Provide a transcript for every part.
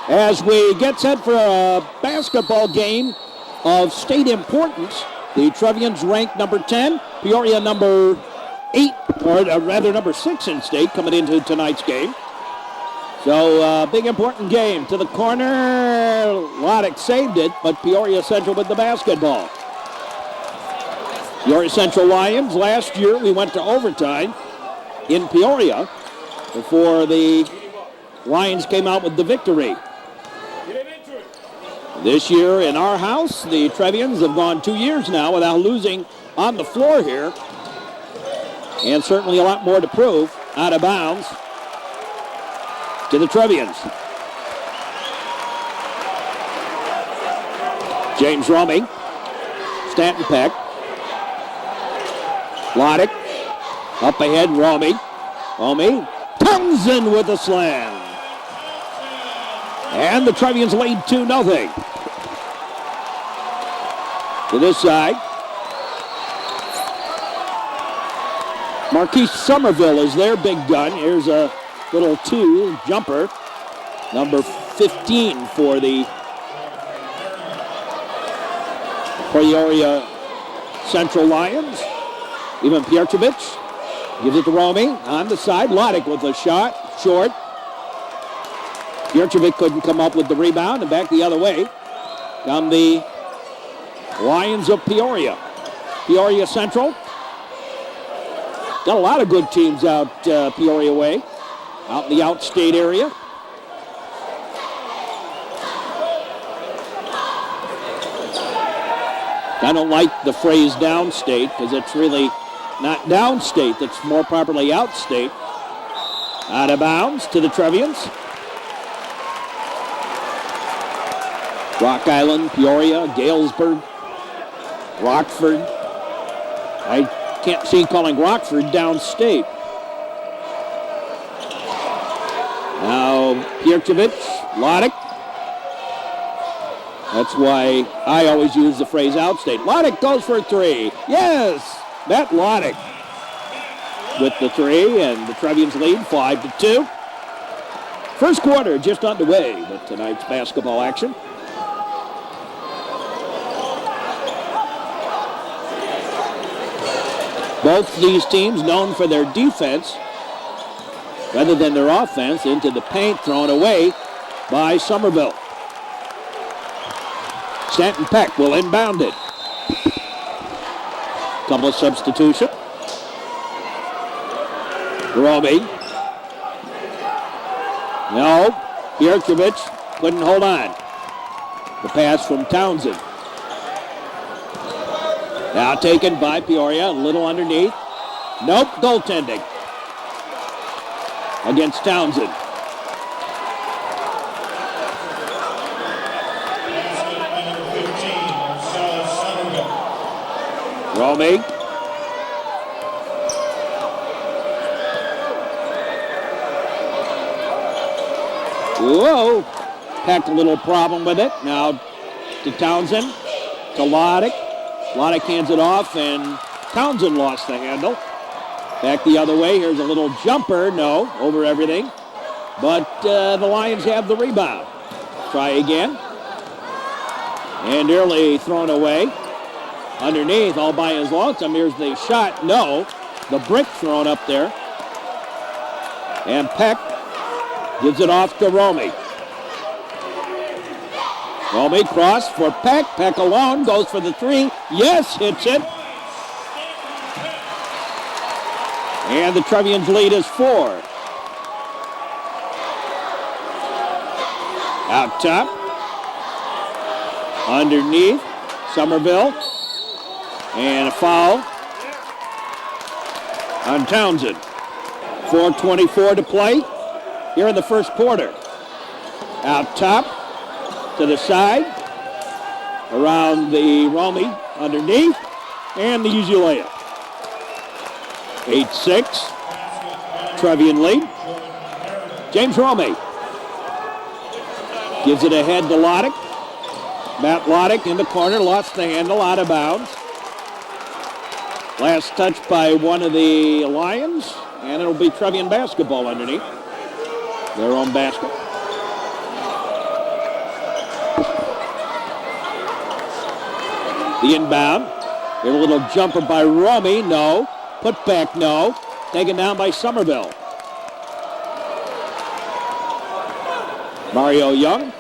As we get set for a basketball game of state importance, the Trevians ranked number 10, Peoria number 8, or rather number 6 in state coming into tonight's game. So big important game. To the corner, Loddick saved it, but Peoria Central with the basketball. Peoria Central Lions, last year we went to overtime in Peoria before the Lions came out with the victory. This year in our house, the Trevians have gone 2 years now without losing on the floor here. And certainly a lot more to prove. Out of bounds to the Trevians. James Rumey, Stanton Peck, Loddick, up ahead, Rumey, Townsend with a slam. And the Trevians lead 2-0. To this side, Marquise Somerville is their big gun. Here's a little 2 jumper, number 15 for the Peoria Central Lions. Ivan Piercevich gives it to Romy on the side. Loddick with a shot, short. Piercevich couldn't come up with the rebound, and back the other way come the Lions of Peoria. Peoria Central. Got a lot of good teams out Peoria way, out in the outstate area. I don't like the phrase downstate because it's really not downstate. It's more properly outstate. Out of bounds to the Trevians. Rock Island, Peoria, Galesburg, Rockford. I can't see calling Rockford downstate. Now Piercevich, Loddick. That's why I always use the phrase outstate. Loddick goes for 3. Yes, Matt Loddick with the 3, and the Trevians lead 5-2. First quarter just underway with tonight's basketball action. Both these teams known for their defense rather than their offense. Into the paint, thrown away by Somerville. Stanton Peck will inbound it. Couple of substitution. Romy. No, Piercevich couldn't hold on. The pass from Townsend. Now taken by Peoria, a little underneath. Nope, goaltending against Townsend. Romy. Whoa, packed a little problem with it. Now to Townsend, to Loddick. Loddick hands it off, and Townsend lost the handle. Back the other way. Here's a little jumper. No, over everything. But the Lions have the rebound. Try again. And nearly thrown away. Underneath, all by his lonesome. Here's the shot. No. The brick thrown up there. And Peck gives it off to Romy. Romy cross for Peck. Peck alone goes for the 3. Yes, hits it. And the Trevians lead is 4. Out top. Underneath. Somerville. And a foul on Townsend. 4:24 to play here in the first quarter. Out top. To the side, around the Romy, underneath, and the easy layup. 8-6, Trevian lead. James Romy gives it ahead to Loddick. Matt Loddick in the corner, lost the handle, out of bounds. Last touch by one of the Lions, and it'll be Trevian basketball underneath. Their own basket. The inbound. Here's a little jumper by Romy. No. Put back, no. Taken down by Somerville. Mario Young.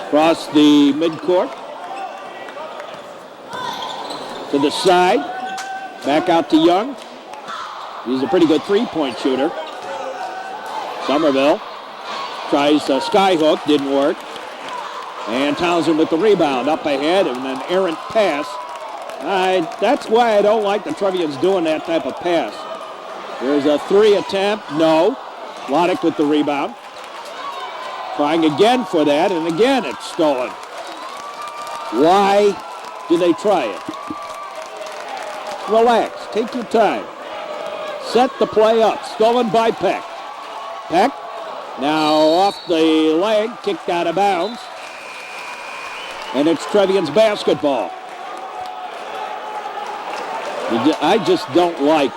Across the midcourt. To the side. Back out to Young. He's a pretty good three-point shooter. Somerville tries a skyhook. Didn't work. And Townsend with the rebound up ahead and an errant pass. That's why I don't like the Trevians doing that type of pass. There's a three attempt. No. Lodick with the rebound. Trying again for that, and again it's stolen. Why do they try it? Relax. Take your time. Set the play up. Stolen by Peck. Peck now off the leg, kicked out of bounds. And it's Trevian's basketball. I just don't like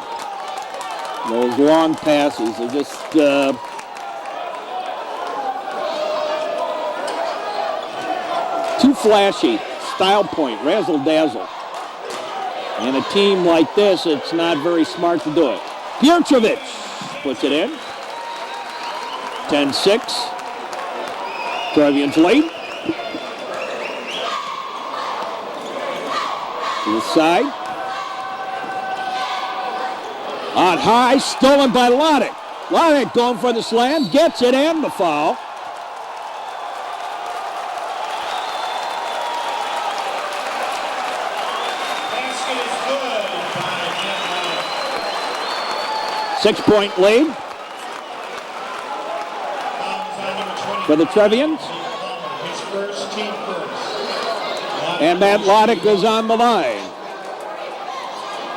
those long passes. They're just too flashy. Style point, razzle dazzle. And a team like this, it's not very smart to do it. Piotrowicz puts it in. 10-6. Trevian's lead. To the side. On high, stolen by Lodick. Lodick going for the slam, gets it and the foul. Basket is good by Jeff. 6-point lead for the Trevians. His first team first. And Matt Lodick is on the line.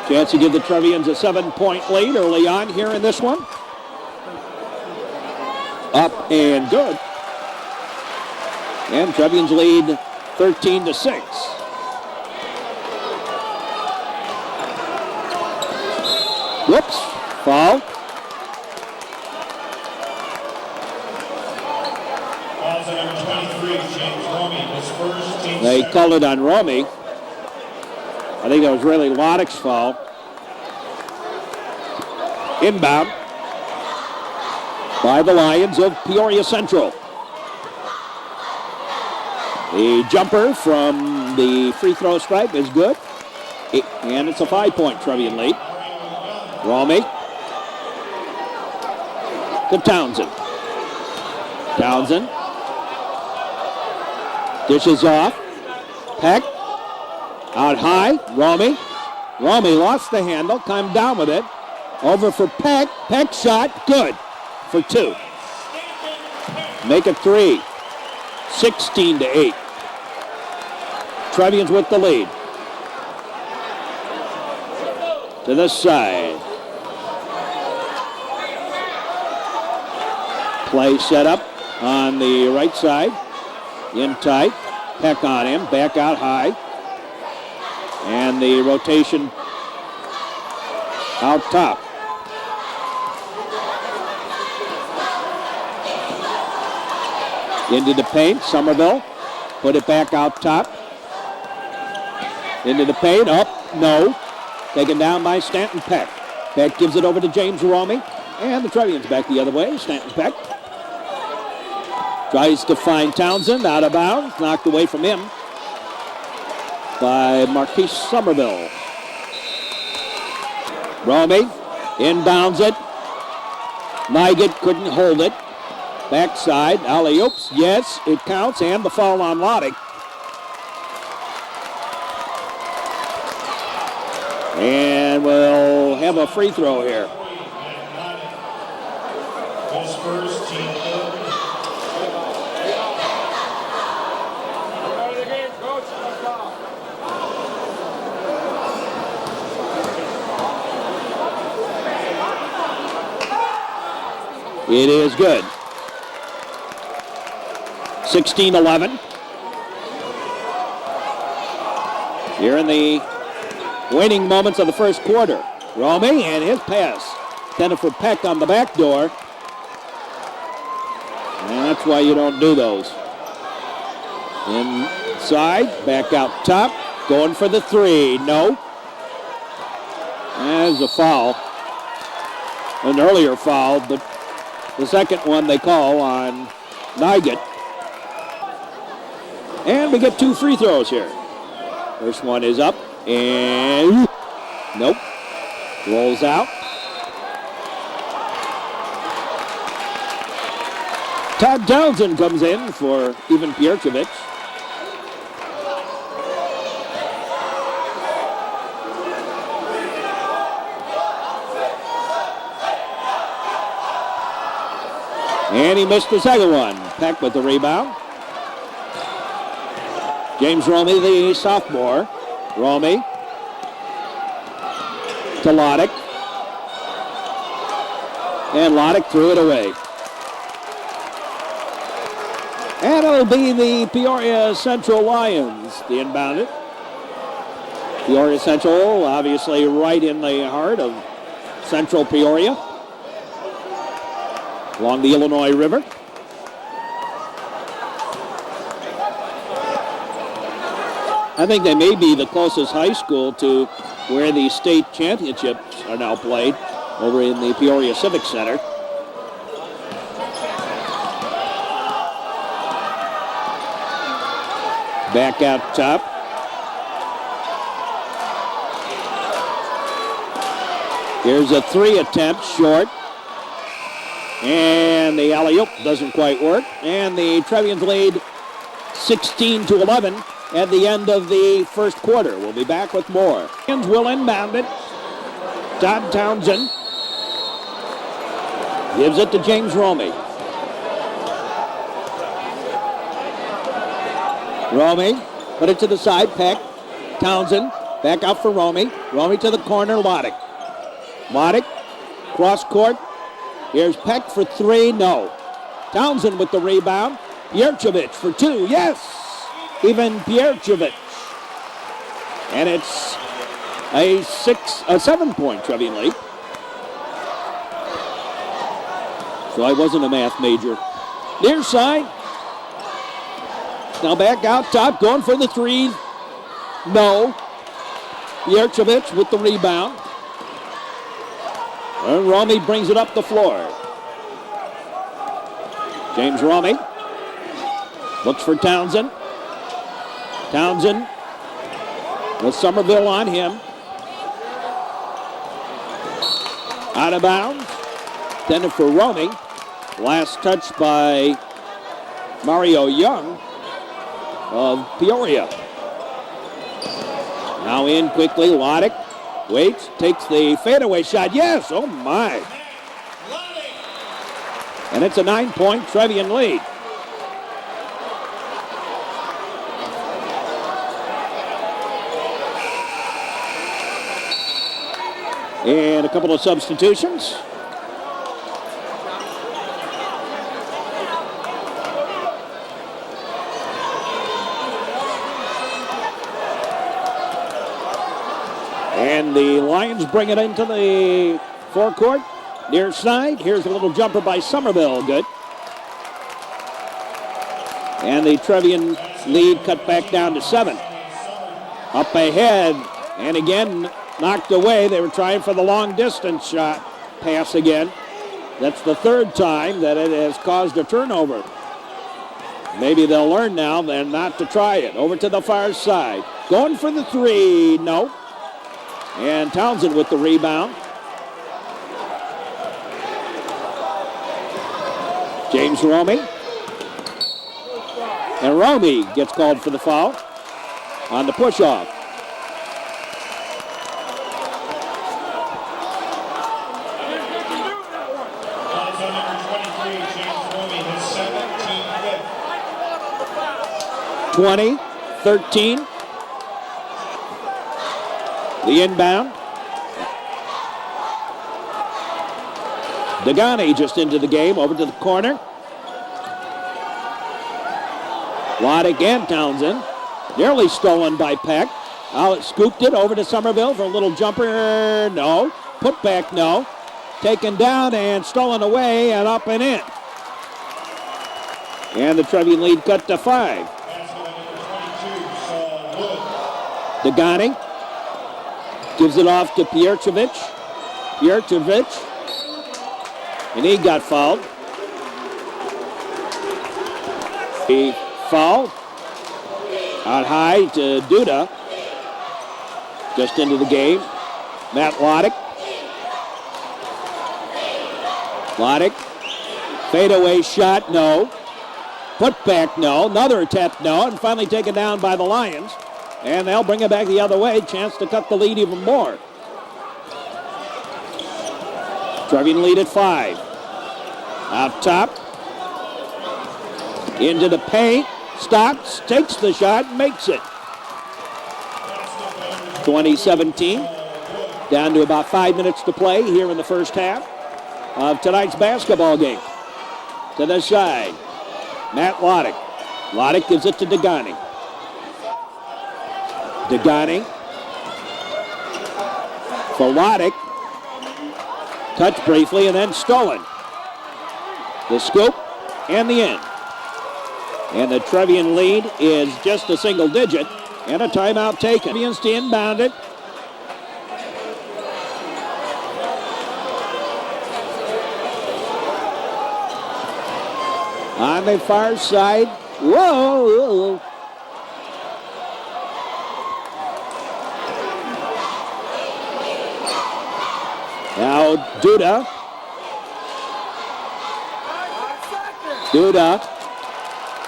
Chance to give the Trevians a 7-point lead early on here in this one. Up and good. And Trevians lead 13-6. Whoops, foul. Fouls at number 23, James Romy, his first team They second. called it on Romy. I think that was really Lodick's foul. Inbound by the Lions of Peoria Central. The jumper from the free throw stripe is good. And it's a 5-point Trevian lead. Romy to Townsend. Townsend dishes off. Peck out high. Romy. Romy lost the handle. Come down with it. Over for Peck. Peck shot. Good for 2. Make it 3. 16-8. Trevians with the lead. To the side. Play set up on the right side. In tight. Peck on him. Back out high. And the rotation out top. Into the paint. Somerville. Put it back out top. Into the paint. Up. No. Taken down by Stanton Peck. Peck gives it over to James Romy. And the Trevians back the other way. Stanton Peck tries to find Townsend. Out of bounds. Knocked away from him by Marquise Somerville. Romy inbounds it. Nygett couldn't hold it. Backside. Alley-oops. Yes, it counts. And the foul on Lodick. And we'll have a free throw here. His first team third. It is good. 16-11. Here in the waning moments of the first quarter. Romy and his pass. Jennifer Peck on the back door. And that's why you don't do those. Inside, back out top. Going for the three. No. There's a foul. An earlier foul, but the second one they call on Nygett. And we get 2 free throws here. First one is up, and nope. Rolls out. Todd Townsend comes in for Ivan Piercevich. And he missed the second one. Peck with the rebound. James Romey, the sophomore. Romey to Loddick. And Loddick threw it away. And it'll be the Peoria Central Lions, the inbounded. Peoria Central, obviously right in the heart of Central Peoria, along the Illinois River. I think they may be the closest high school to where the state championships are now played, over in the Peoria Civic Center. Back out top. Here's a 3 attempt, short. And the alley-oop doesn't quite work. And the Trevians lead 16-11 at the end of the first quarter. We'll be back with more. Trevians will inbound it. Todd Townsend gives it to James Romey. Romey, put it to the side, Peck. Townsend, back out for Romey. Romey to the corner, Loddick. Loddick, cross court. Here's Peck for 3, no. Townsend with the rebound. Piercevich for 2, yes! Even Piercevich. And it's a 7-point Trevian lead. So I wasn't a math major. Near side. Now back out top, going for the 3. No. Piercevich with the rebound. And Romey brings it up the floor. James Romey looks for Townsend. Townsend with Somerville on him. Out of bounds. Intended for Romey. Last touch by Mario Young of Peoria. Now in quickly, Loddick waits, takes the fadeaway shot. Yes, oh my. And it's a 9-point Trevian lead. And a couple of substitutions. And the Lions bring it into the forecourt. Near side. Here's a little jumper by Somerville. Good. And the Trevian lead cut back down to 7. Up ahead. And again, knocked away. They were trying for the long distance shot pass again. That's the 3rd time that it has caused a turnover. Maybe they'll learn now then not to try it. Over to the far side. Going for the 3. No. And Townsend with the rebound. James Romey. And Romey gets called for the foul on the push-off. Number 23, James Romey, his 17th. 20-13. The inbound. Dagani just into the game, over to the corner. Loddick and Townsend. Nearly stolen by Peck. Scooped it over to Somerville for a little jumper. No. Put back, no. Taken down and stolen away and up and in. And the Trevian lead cut to 5. Degani gives it off to Piercevich. And he got fouled. A foul out high to Duda. Just into the game. Matt Loddick. Fadeaway shot, no. Put back, no. Another attempt, no. And finally taken down by the Lions. And they'll bring it back the other way. Chance to cut the lead even more. Trevian lead at 5. Out top. Into the paint. Stops, takes the shot, makes it. 2017. Down to about 5 minutes to play here in the first half of tonight's basketball game. To the side. Matt Loddick. Loddick gives it to Degani. Degani. For Loddick. Touched briefly and then stolen. The scoop and the end. And the Trevian lead is just a single digit and a timeout taken. Trevian's to inbound it. On the far side. Whoa. Now Duda.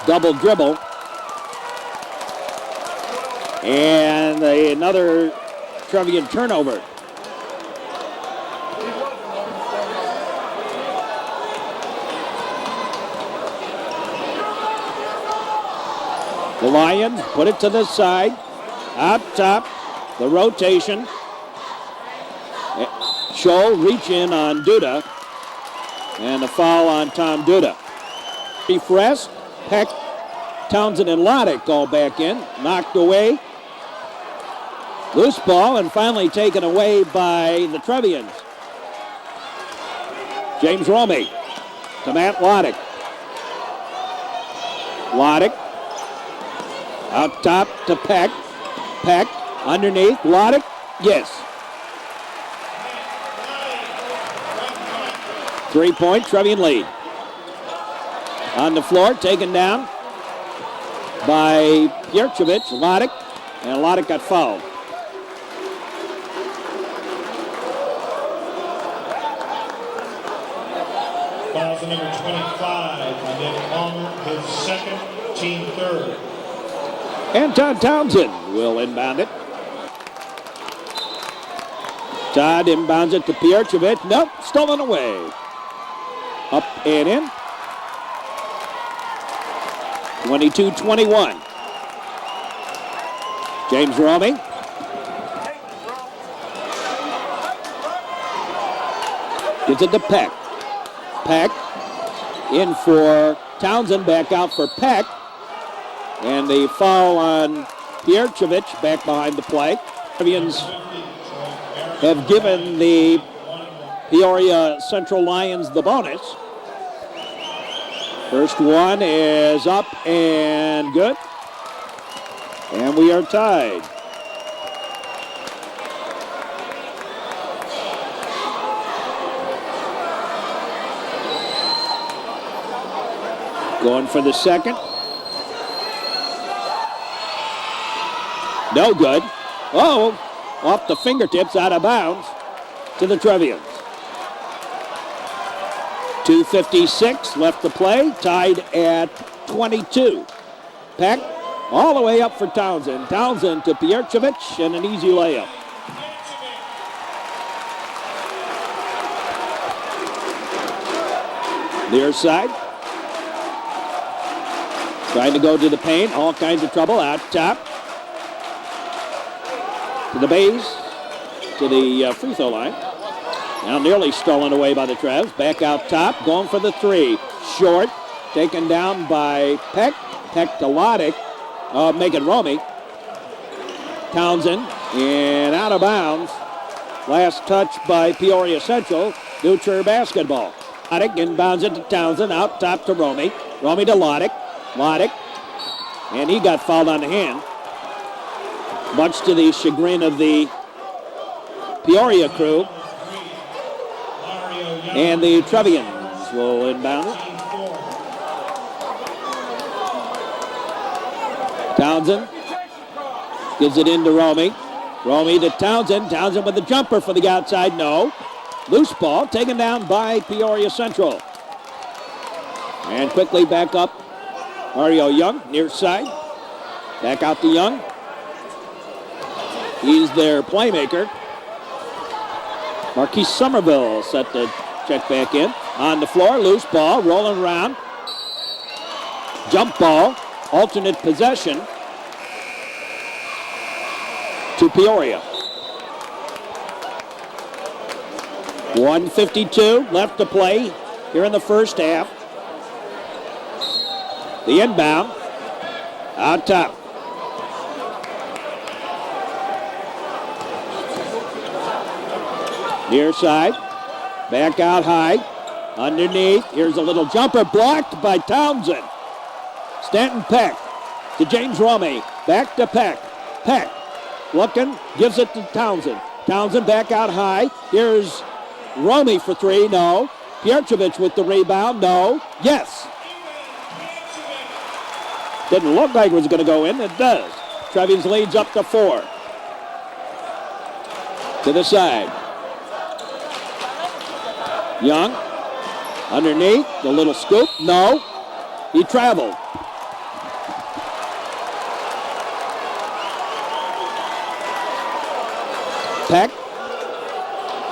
Double dribble. And another Trevian turnover. The Lions put it to the side. Out top, the rotation. Scholl reach in on Duda. And a foul on Tom Duda. Refresh, Peck, Townsend, and Loddick all back in. Knocked away. Loose ball and finally taken away by the Trevians. James Romey to Matt Loddick. Loddick out top to Peck. Peck underneath. Loddick, yes. 3-point Trevian lead. On the floor, taken down by Piercevich, Loddick, and Loddick got fouled. Foul to number 25, Nick Palmer, his second, team third. And Todd Townsend will inbound it. Todd inbounds it to Piercevich. Nope, stolen away. Up and in. 22-21. James Romey. Gives it to Peck. Peck in for Townsend, back out for Peck. And the foul on Piercevich back behind the play. Trevians have given the Peoria Central Lions the bonus. First one is up and good. And we are tied. Going for the second. No good. Oh, off the fingertips, out of bounds to the Trevians. 2:56 left to play, tied at 22. Peck all the way up for Townsend. Townsend to Piercevich, and an easy layup. Near side. Trying to go to the paint, all kinds of trouble. Out top. To the base, to the free throw line. Now nearly stolen away by the Trevs. Back out top, going for the three. Short, taken down by Peck. Peck to Loddick, making Romey. Townsend, and out of bounds. Last touch by Peoria Central, Dutcher basketball. Loddick inbounds it to Townsend, out top to Romey. Romey to Loddick. Loddick, and he got fouled on the hand. much to the chagrin of the Peoria crew. And the Trevians will inbound it. Townsend gives it into Romy. Romy to Townsend. Townsend with the jumper for the outside. No. Loose ball taken down by Peoria Central. And quickly back up. Mario Young, near side. Back out to Young. He's their playmaker. Marquise Somerville set to check back in. On the floor, loose ball, rolling around. Jump ball, alternate possession to Peoria. 1:52 left to play here in the first half. The inbound, out top. Near side, back out high, underneath. Here's a little jumper blocked by Townsend. Stanton Peck to James Romy, back to Peck. Peck looking, gives it to Townsend. Townsend back out high. Here's Romy for three, no. Piercevich with the rebound, no. Yes. Didn't look like it was going to go in, it does. Trevians leads up to 4. To the side. Young, underneath, the little scoop, no. He traveled. Peck,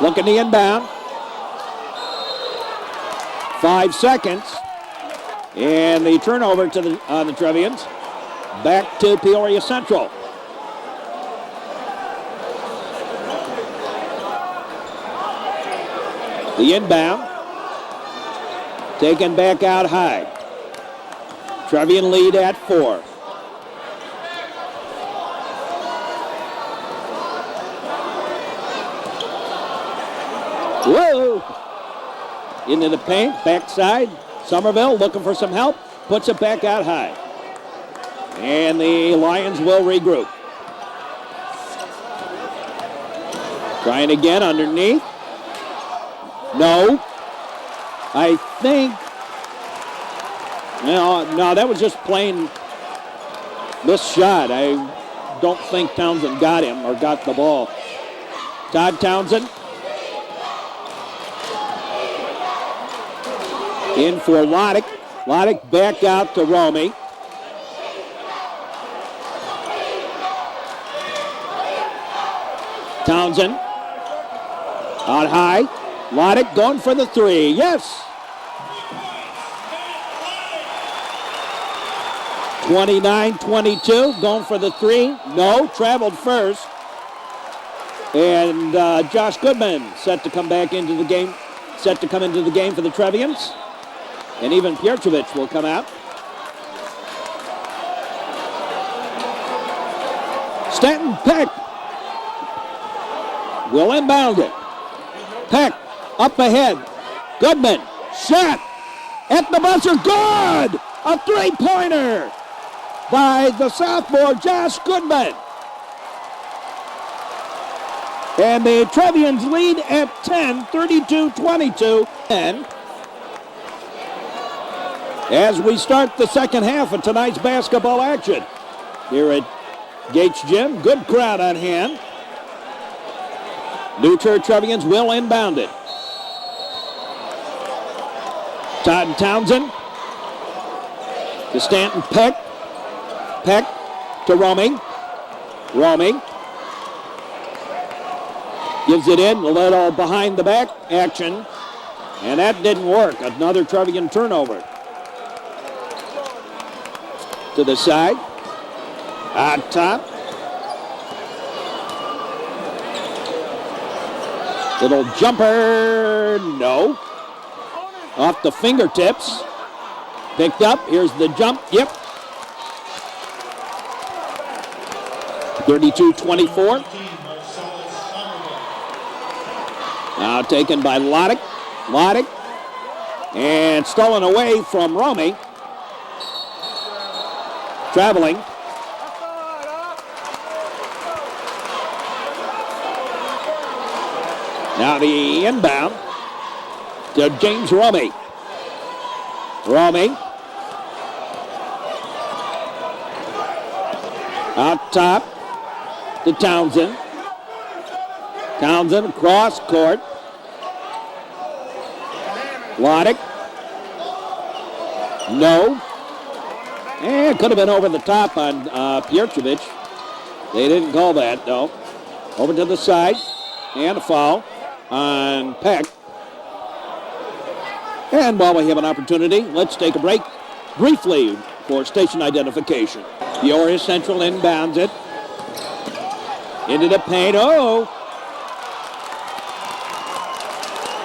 looking the inbound. 5 seconds. And the turnover on the Trevians. Back to Peoria Central. The inbound. Taken back out high. Trevian lead at 4. Whoa! Into the paint, backside. Somerville looking for some help, puts it back out high. And the Lions will regroup. Trying again underneath. No. I think, no, that was just plain missed shot. I don't think Townsend got him or got the ball. Todd Townsend. In for Loddick. Loddick back out to Romy. Townsend. Out high. Loddick going for the three. Yes. 29-22. Going for the three. No. Traveled first. And Josh Goodman set to come back into the game. Set to come into the game for the Trevians. And even Piercevich will come out. Stanton Peck will inbound it. Peck up ahead. Goodman, shot at the buzzer, good! A three-pointer by the sophomore Josh Goodman. And the Trevians lead at 10, 32-22. And as we start the second half of tonight's basketball action here at Gates Gym, good crowd on hand. New Church Trevians will inbound it. Todd Townsend to Stanton Peck. Peck to Romy. Romy gives it in, a little behind the back action, and that didn't work. Another Trevian turnover. To the side. Out top. Little jumper, no. Off the fingertips. Picked up, here's the jump, yep. 32-24. Now taken by Loddick. Loddick. And stolen away from Romy. Traveling. Now the inbound to James Romey. Romey. Out top to Townsend. Townsend across court. Lodick. No. And could have been over the top on Piotrowicz. They didn't call that, though. Over to the side. And a foul on Peck. And while we have an opportunity, let's take a break briefly for station identification. Peoria Central inbounds it. Into the paint. Oh!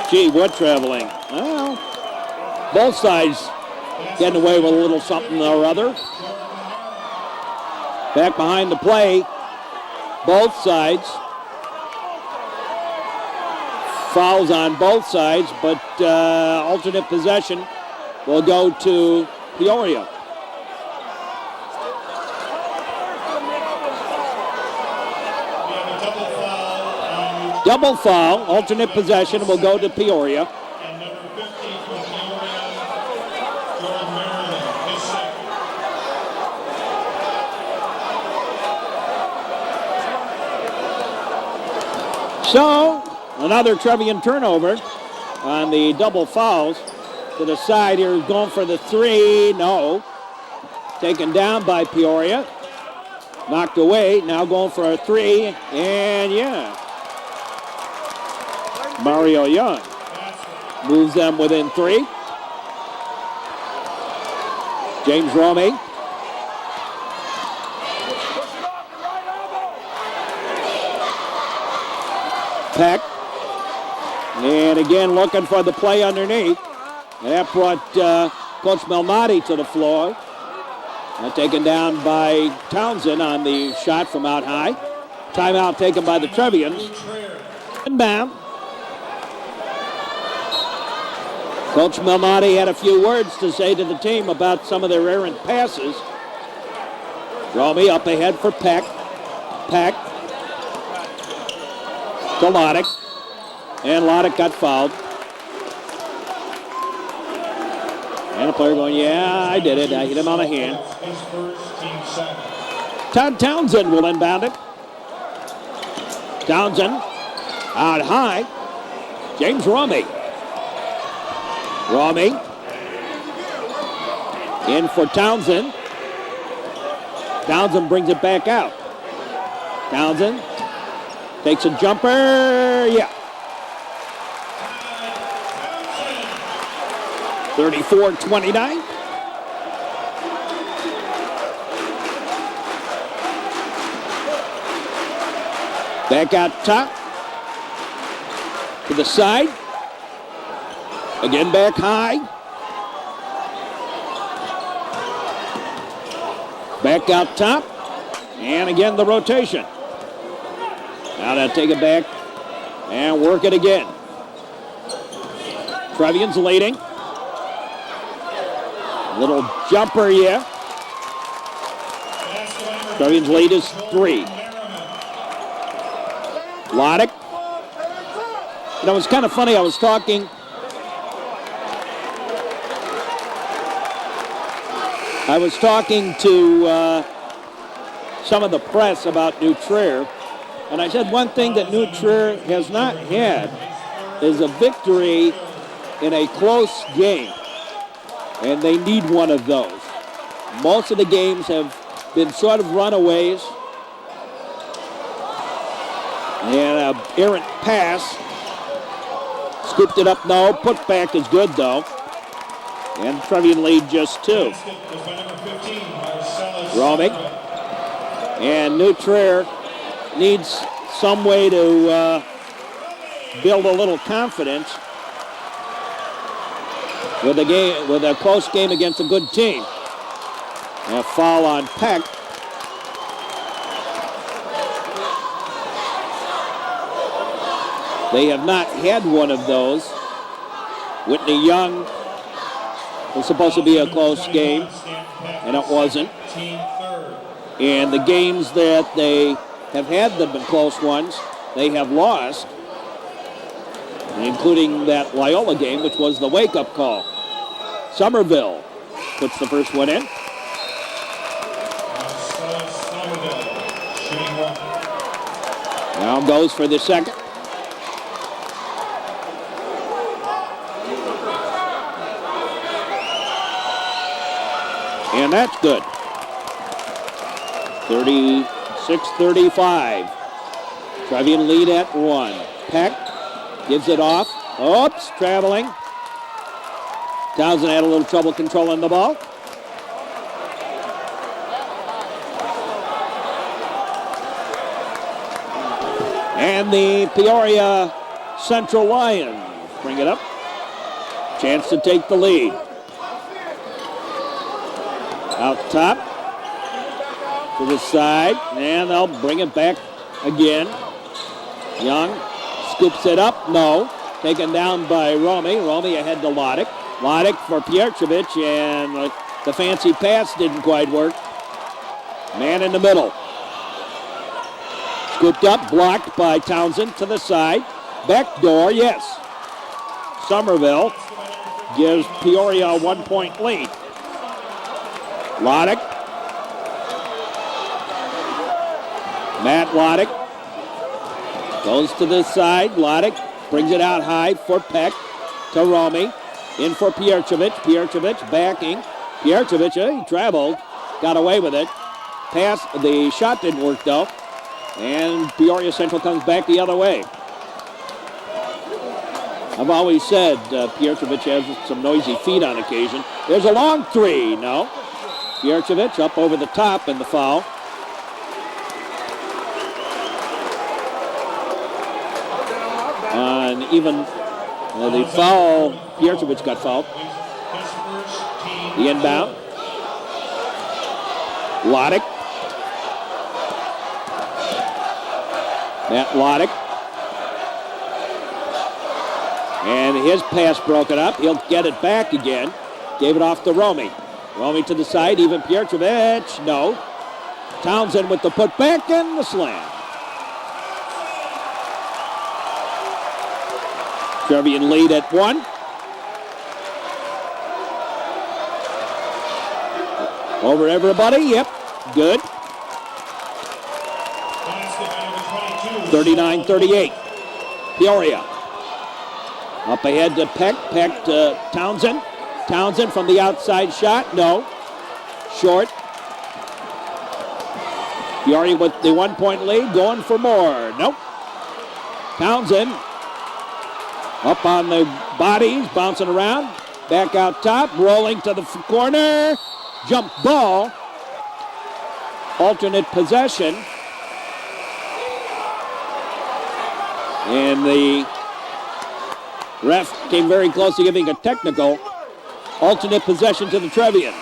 Gee, we're traveling. Well, both sides getting away with a little something or other. Back behind the play, both sides. Fouls on both sides, but alternate possession will go to Peoria. Double foul, alternate possession will go to Peoria. And number 50 for Peoria, Jordan Merriman, his second. So, another Trevian turnover on the double fouls. To the side here, going for the three. No. Taken down by Peoria. Knocked away. Now going for a three. And yeah. Mario Young moves them within three. James Romey. Peck. And again looking for the play underneath. And that brought Coach Malnati to the floor. Taken down by Townsend on the shot from out high. Timeout taken by the Trevians. Inbound. Coach Malnati had a few words to say to the team about some of their errant passes. Romey up ahead for Peck. Peck to Lodick. And Lodick got fouled. And a player going, yeah, I did it. I hit him on the hand. Todd Townsend will inbound it. Townsend out high. James Romey. Romey in for Townsend. Townsend brings it back out. Townsend takes a jumper. Yeah. 34-29. Back out top. To the side. Again back high. Back out top. And again the rotation. Now they'll take it back and work it again. Trevian's leading. Little jumper, yeah. Trevian's lead is 3. Lodick. You know, it's kind of funny. I was talking to some of the press about New Trier, and I said one thing that New Trier has not had is a victory in a close game, and they need one of those. Most of the games have been sort of runaways, and an errant pass. Scooped it up, no. Put back is good, though. And Trevian lead just 2. Romey. And New Trier needs some way to build a little confidence with a close game against a good team. A foul on Peck. They have not had one of those. Whitney Young was supposed to be a close game, and it wasn't. And the games that they have had that have been close ones, they have lost. including that Loyola game, which was the wake-up call. Somerville puts the first one in. Somerville, shooting one. Now goes for the second. And that's good. 36-35. Trevian lead at one. Peck gives it off. Oops, traveling. Townsend had a little trouble controlling the ball. And the Peoria Central Lions bring it up. Chance to take the lead. Out top to the side, and they'll bring it back again. Young scoops it up. No. Taken down by Romy. Romy ahead to Lodick. Lodick for Piercevich, and the fancy pass didn't quite work. Man in the middle. Scooped up, blocked by Townsend to the side. Back door, yes. Somerville gives Peoria a 1-point lead. Lodick. Matt Lodick goes to the side. Lodick brings it out high for Peck to Romy. In for Piercevich. Piercevich backing. Piercevich, he traveled. Got away with it. Pass, the shot didn't work though. And Peoria Central comes back the other way. I've always said Piercevich has some noisy feet on occasion. There's a long three. No. Piercevich up over the top in the foul. And even the foul, Piercevich got fouled. The inbound. Lodick. Matt Lodick. And his pass broken up. He'll get it back again. Gave it off to Romy. Romy to the side, even Piercevich. No. Townsend with the putback and the slam. Trevian lead at one. Over everybody, yep, good. 39-38. Peoria. Up ahead to Peck. Peck to Townsend. Townsend from the outside shot. No. Short. Peoria with the 1-point lead. Going for more. Nope. Townsend up on the bodies. Bouncing around. Back out top. Rolling to the corner. Jump ball. Alternate possession. And the ref came very close to giving a technical. Alternate possession to the Trevians.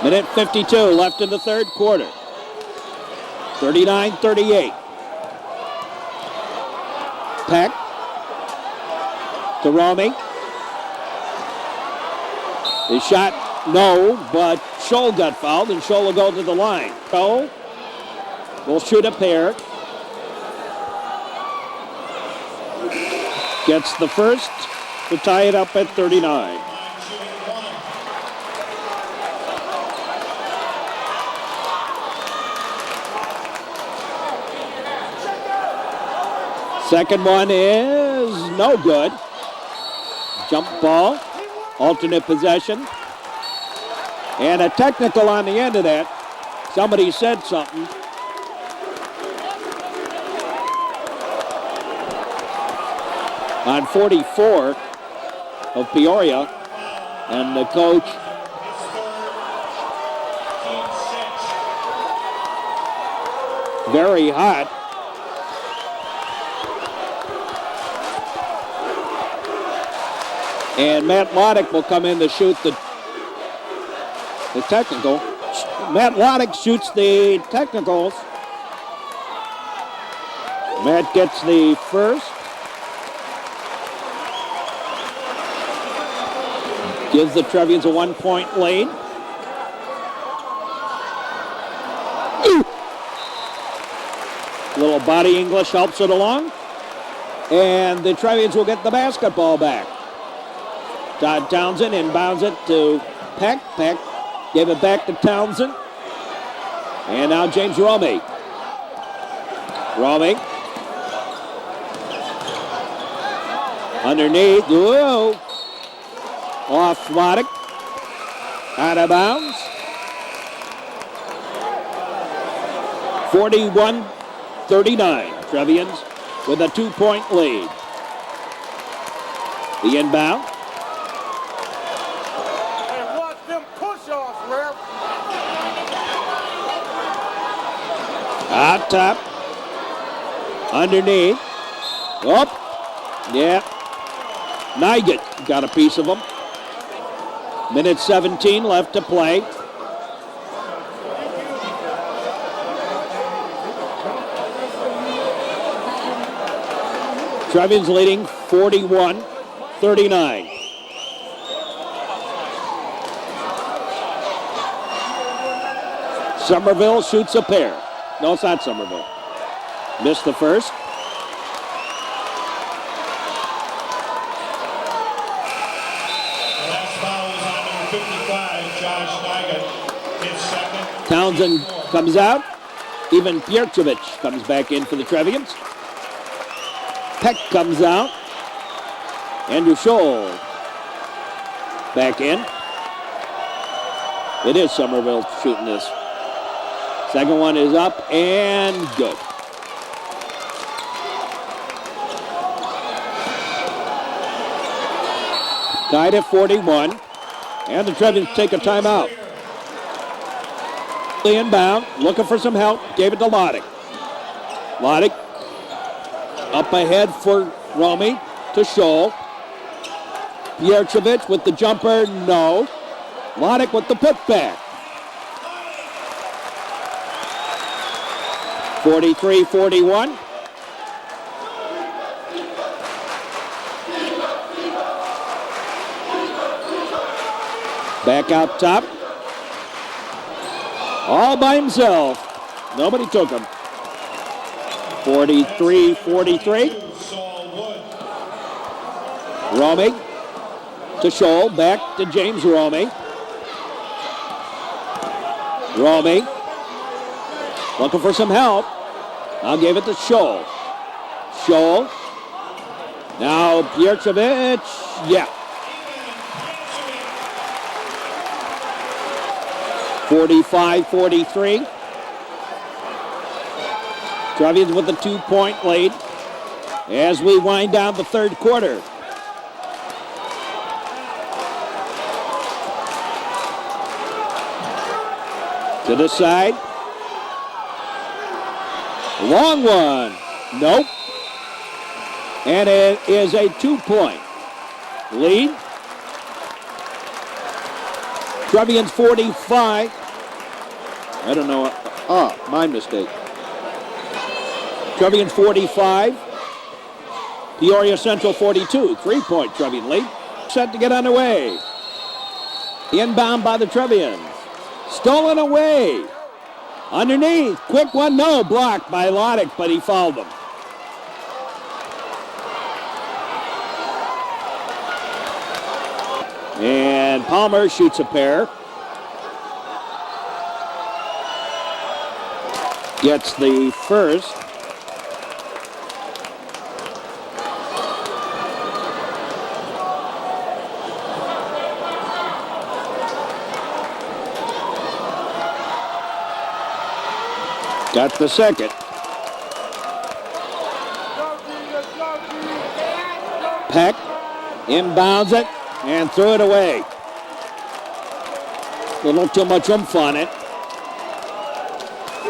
Minute 52 left in the third quarter. 39-38. Peck to Romy. The shot, no, but Scholl got fouled, and Scholl will go to the line. Scholl will shoot a pair. Gets the first to tie it up at 39. Second one is no good. Jump ball, alternate possession. And a technical on the end of that. Somebody said something. On 44 of Peoria. And the coach very hot. And Matt Lodick will come in to shoot the technical. Matt Lodick shoots the technicals. Matt gets the first. Gives the Trevians a 1-point lead. Little body English helps it along. And the Trevians will get the basketball back. Todd Townsend inbounds it to Peck. Peck gave it back to Townsend. And now James Romey. Romey. Underneath. Whoa. Off Vladik. Out of bounds. 41-39. Trevians with a 2-point lead. The inbound. Hey, watch them push-offs, ref. Out top. Underneath. Up. Yeah. Nygett got a piece of them. Minute 17 left to play. Trevians leading 41-39. Somerville shoots a pair. No, it's not Somerville. Missed the first. Last foul is on number 55, Josh Nygett. His second. Townsend comes out. Even Piercevich comes back in for the Trevians. Peck comes out. Andrew Scholl back in. It is Somerville shooting this. Second one is up and good. Tied at 41. And the Trevians take a timeout. The inbound, looking for some help, gave it to Loddick. Loddick up ahead for Romey to Scholl. Piercevich with the jumper, no. Loddick with the putback. 43-41. Back out top. All by himself. Nobody took him. 43-43. Romey to Scholl. Back to James Romey. Romey looking for some help. Now gave it to Scholl. Scholl. Now Piercevich. Yeah. 45-43. Trevians with a 2-point lead as we wind down the third quarter. To the side. Long one. Nope. And it is a 2-point lead. Trevians 45. I don't know. Oh, my mistake. Trevians 45. Peoria Central 42. 3-point Trevian lead. Set to get underway. Inbound by the Trevians. Stolen away. Underneath. Quick one. No. Blocked by Loddick, but he fouled him. And Palmer shoots a pair. Gets the first. Got the second. Peck inbounds it and threw it away. A little too much oomph on it.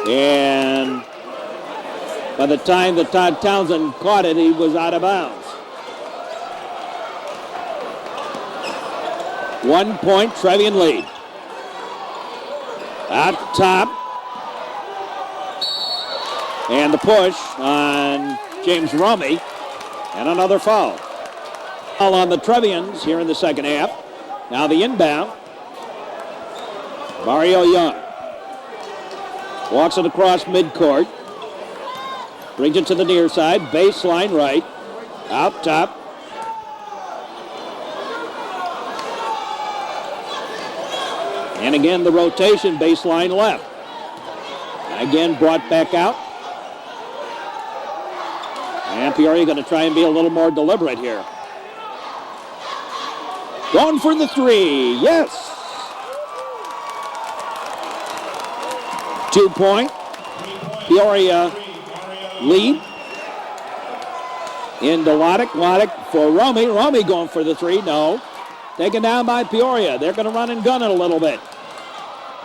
And by the time that Todd Townsend caught it, he was out of bounds. 1-point Trevian lead. Out top. And the push on James Romey. And another foul. Foul on the Trevians here in the second half. Now the inbound. Mario Young. Walks it across midcourt. Brings it to the near side. Baseline right. Out top. And again, the rotation, baseline left. Again, brought back out. And Peoria going to try and be a little more deliberate here. Going for the three. Yes. 2-point. Peoria lead. Into Loddick. Loddick for Romy. Romy going for the three. No. Taken down by Peoria. They're going to run and gun it a little bit.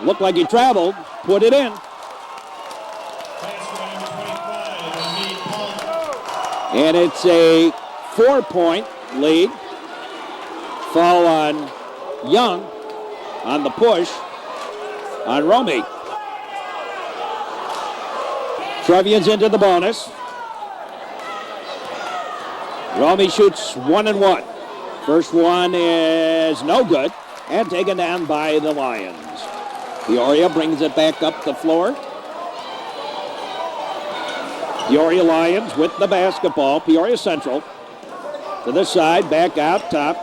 Looked like he traveled. Put it in. And it's a 4-point lead. Foul on Young on the push on Romy. Trevian's into the bonus. Romy shoots 1 and 1. First one is no good and taken down by the Lions. Peoria brings it back up the floor. Peoria Lions with the basketball. Peoria Central to the side, back out top.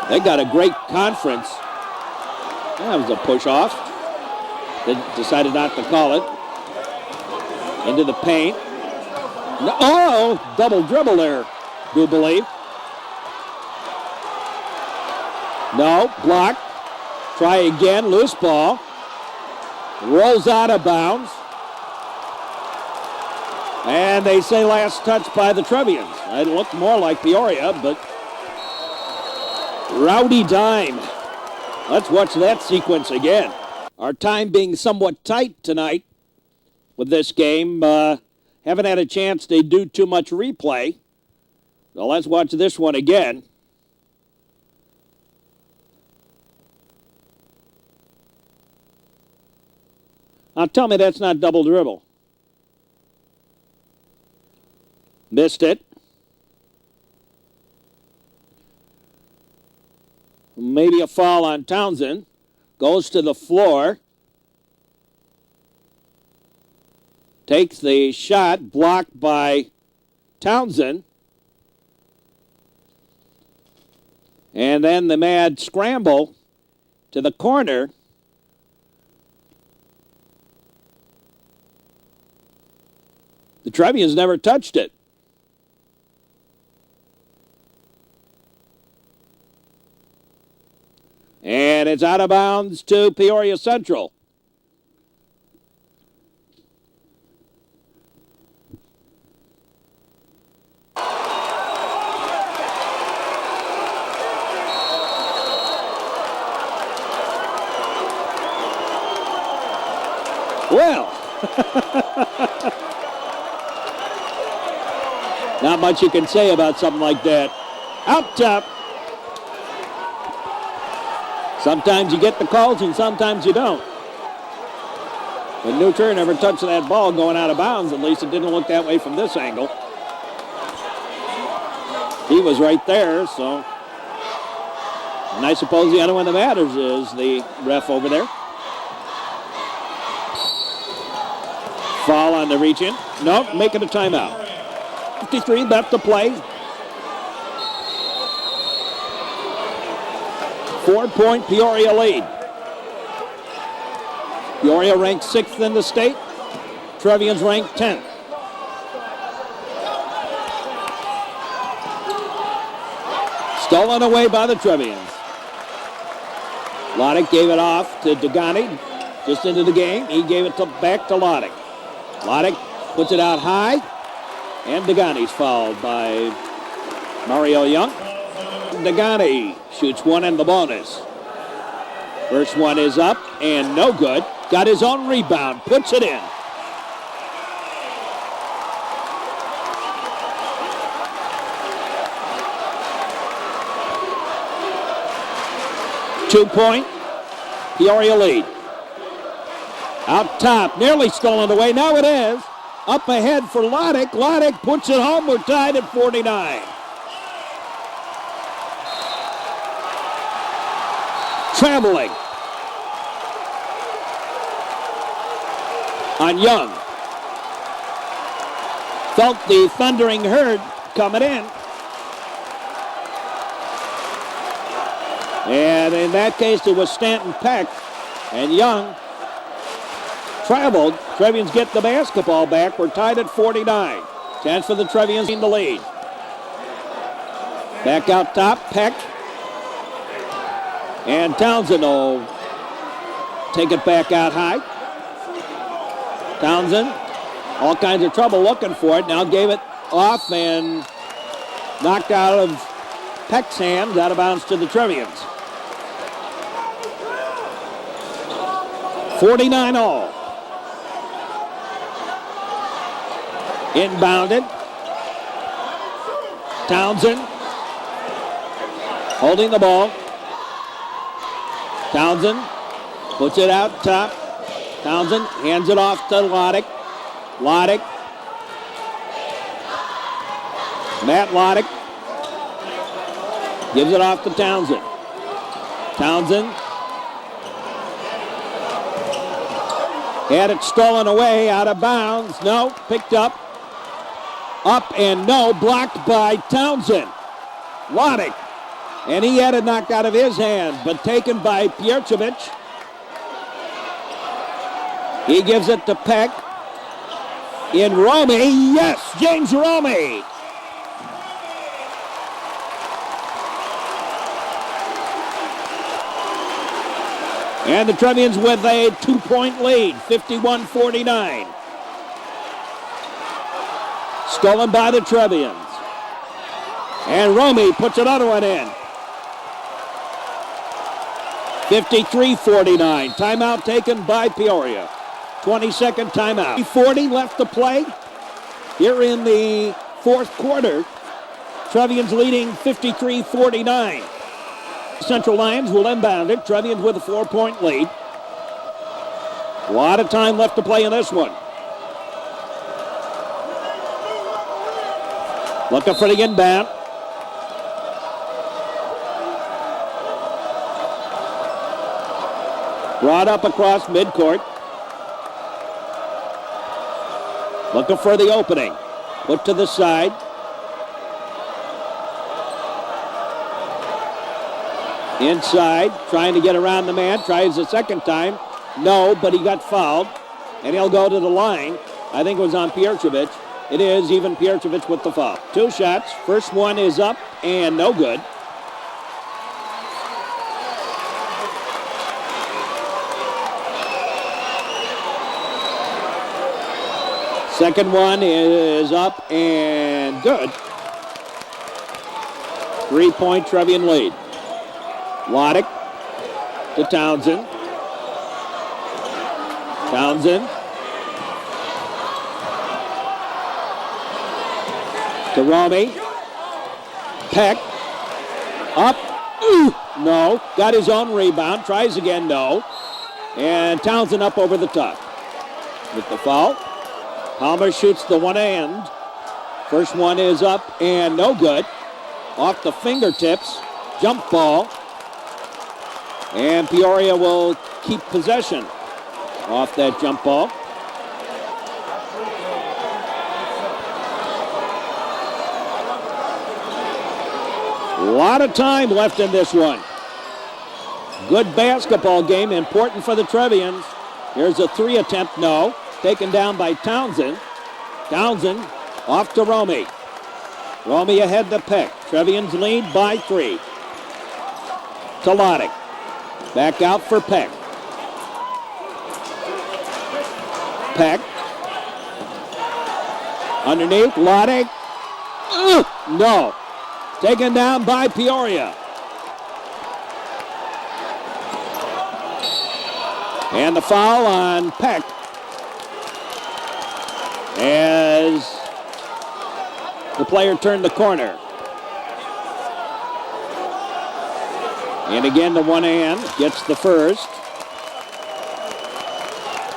They got a great conference. That was a push off. They decided not to call it. Into the paint. Oh, double dribble there, do believe. No, block. Try again, loose ball. Rolls out of bounds. And they say last touch by the Trevians. It looked more like Peoria, but rowdy dime. Let's watch that sequence again. Our time being somewhat tight tonight with this game. Haven't had a chance to do too much replay. So let's watch this one again. Now tell me that's not double dribble. Missed it. Maybe a foul on Townsend. Goes to the floor. Takes the shot, blocked by Townsend. And then the mad scramble to the corner. The Trevians never touched it. And it's out of bounds to Peoria Central. Well, not much you can say about something like that. Out top. Sometimes you get the calls and sometimes you don't. But Newton never touched that ball going out of bounds. At least it didn't look that way from this angle. He was right there, so. And I suppose the only one that matters is the ref over there. Foul on the reach in. Nope, making a timeout. 53 left to play. 4-point Peoria lead. Peoria ranked 6th in the state. Trevians ranked 10th. Stolen away by the Trevians. Loddick gave it off to Degani. Just into the game. He gave it back to Loddick. Loddick puts it out high. And Degani's fouled by Mario Young. Degani shoots one in the bonus. First one is up and no good. Got his own rebound. Puts it in. Two-point Peoria lead. Out top, nearly stolen away. Now it is. Up ahead for Loddick. Loddick puts it home. We're tied at 49. Traveling on Young. felt the thundering herd coming in. And in that case, it was Stanton Peck. And Young traveled. Trevians get the basketball back. We're tied at 49. Chance for the Trevians in the lead. Back out top, Peck. And Townsend will take it back out high. Townsend, all kinds of trouble looking for it. Now gave it off and knocked out of Peck's hands, out of bounds to the Trevians. 49 all. Inbounded. Townsend holding the ball. Townsend puts it out top. Townsend hands it off to Loddick. Loddick. Matt Loddick gives it off to Townsend. Townsend had it stolen away, out of bounds. No, picked up. Up and no, blocked by Townsend. Loddick. And he had it knocked out of his hand, but taken by Piercevich. He gives it to Peck. In Romey, yes, James Romey. And the Trevians with a 2-point lead, 51-49. Stolen by the Trevians. And Romey puts another one in. 53-49. Timeout taken by Peoria. 20-second timeout. 40 left to play here in the fourth quarter. Trevians leading 53-49. Central Lions will inbound it. Trevians with a 4-point lead. A lot of time left to play in this one. Looking for the inbound. Brought up across midcourt. Looking for the opening. Put to the side. Inside, trying to get around the man. Tries the second time. No, but he got fouled. And he'll go to the line. I think it was on Piercevich. It is even Piercevich with the foul. 2 shots. First one is up and no good. Second one is up and good. 3-point Trevian lead. Loddick to Townsend. Townsend to Romey. Peck. Up. Ooh, no. Got his own rebound. Tries again, no. And Townsend up over the top. With the foul. Palmer shoots the one end. First one is up and no good. Off the fingertips. Jump ball. And Peoria will keep possession off that jump ball. A lot of time left in this one. Good basketball game, important for the Trevians. Here's a 3 attempt, no. Taken down by Townsend. Townsend off to Romey. Romey ahead to Peck. Trevians lead by 3. To Loddick. Back out for Peck. Peck. Underneath, Loddick. No. Taken down by Peoria. And the foul on Peck as the player turned the corner. And again, the one hand gets the first.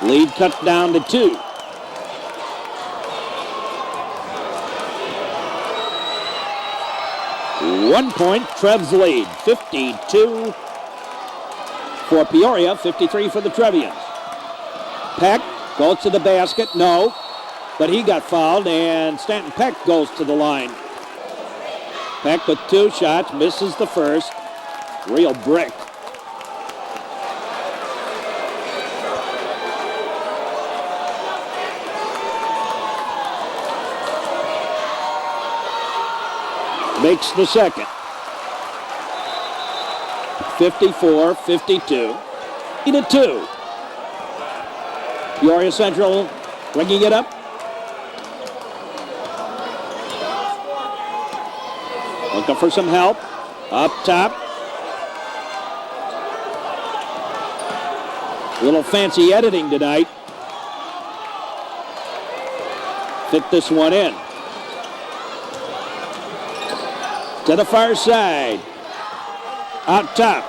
Lead cut down to 2. One point, Trev's lead. 52 for Peoria, 53 for the Trevians. Peck goes to the basket, no. but he got fouled, and Stanton Peck goes to the line. Peck with 2 shots, misses the first. Real brick. Makes the second. 54-52. 8-2. Peoria Central bringing it up. Looking for some help. Up top. A little fancy editing tonight. Fit this one in. To the far side. Out top.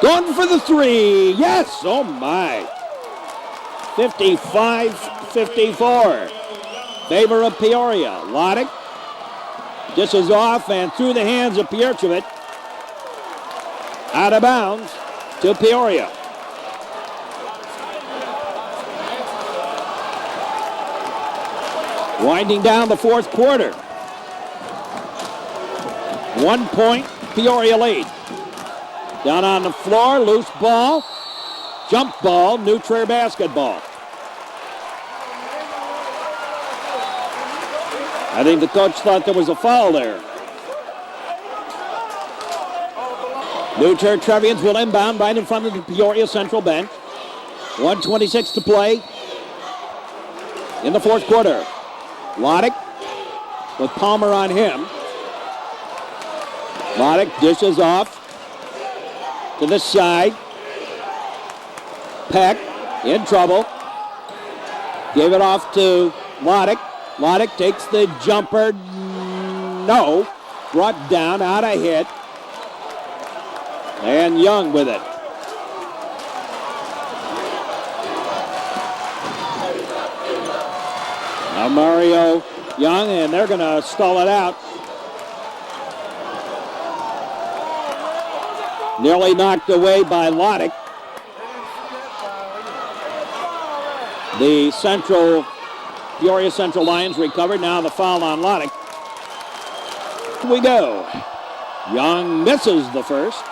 Going for the 3. Yes! Oh my. 55-54. Favor of Peoria. Lodick dishes off and through the hands of Pierchevich. Out of bounds to Peoria. Winding down the fourth quarter. 1 point, Peoria lead. Down on the floor, loose ball, jump ball, New Trier basketball. I think the coach thought there was a foul there. New Trier Trevians will inbound right in front of the Peoria Central bench. 1:26 to play in the fourth quarter. Lodick with Palmer on him. Lodick dishes off to the side. Peck in trouble. Gave it off to Lodick. Lodick takes the jumper. No. Brought down, out of hit. And Young with it. Now Mario Young, and they're going to stall it out. Nearly knocked away by Lodick. The Peoria Central Lions recovered. Now the foul on Lodick. Here we go. Young misses the first.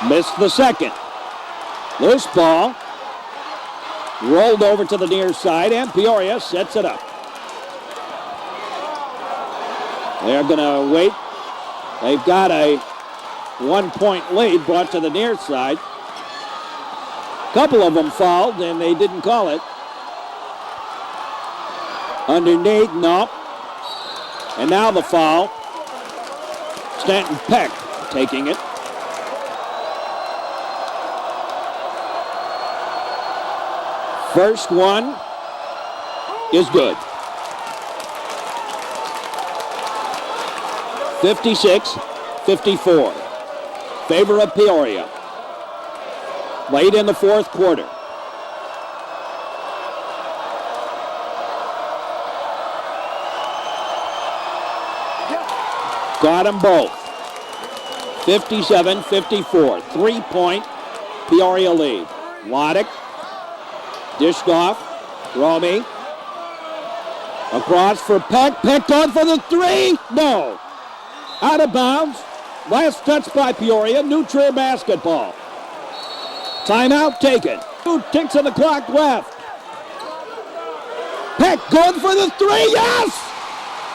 Missed the second. Loose ball. Rolled over to the near side, and Peoria sets it up. They're going to wait. They've got a 1-point lead brought to the near side. A couple of them fouled, and they didn't call it. Underneath, no. And now the foul. Stanton Peck taking it. First one is good. 56-54. Favor of Peoria. Late in the fourth quarter. Got them both. 57-54. 3-point Peoria lead. Lodick. Dished off. Romy. Across for Peck. Peck on for the 3. No. Out of bounds. Last touch by Peoria. New Trier basketball. Timeout taken. 2 ticks on the clock left. Peck going for the 3. Yes!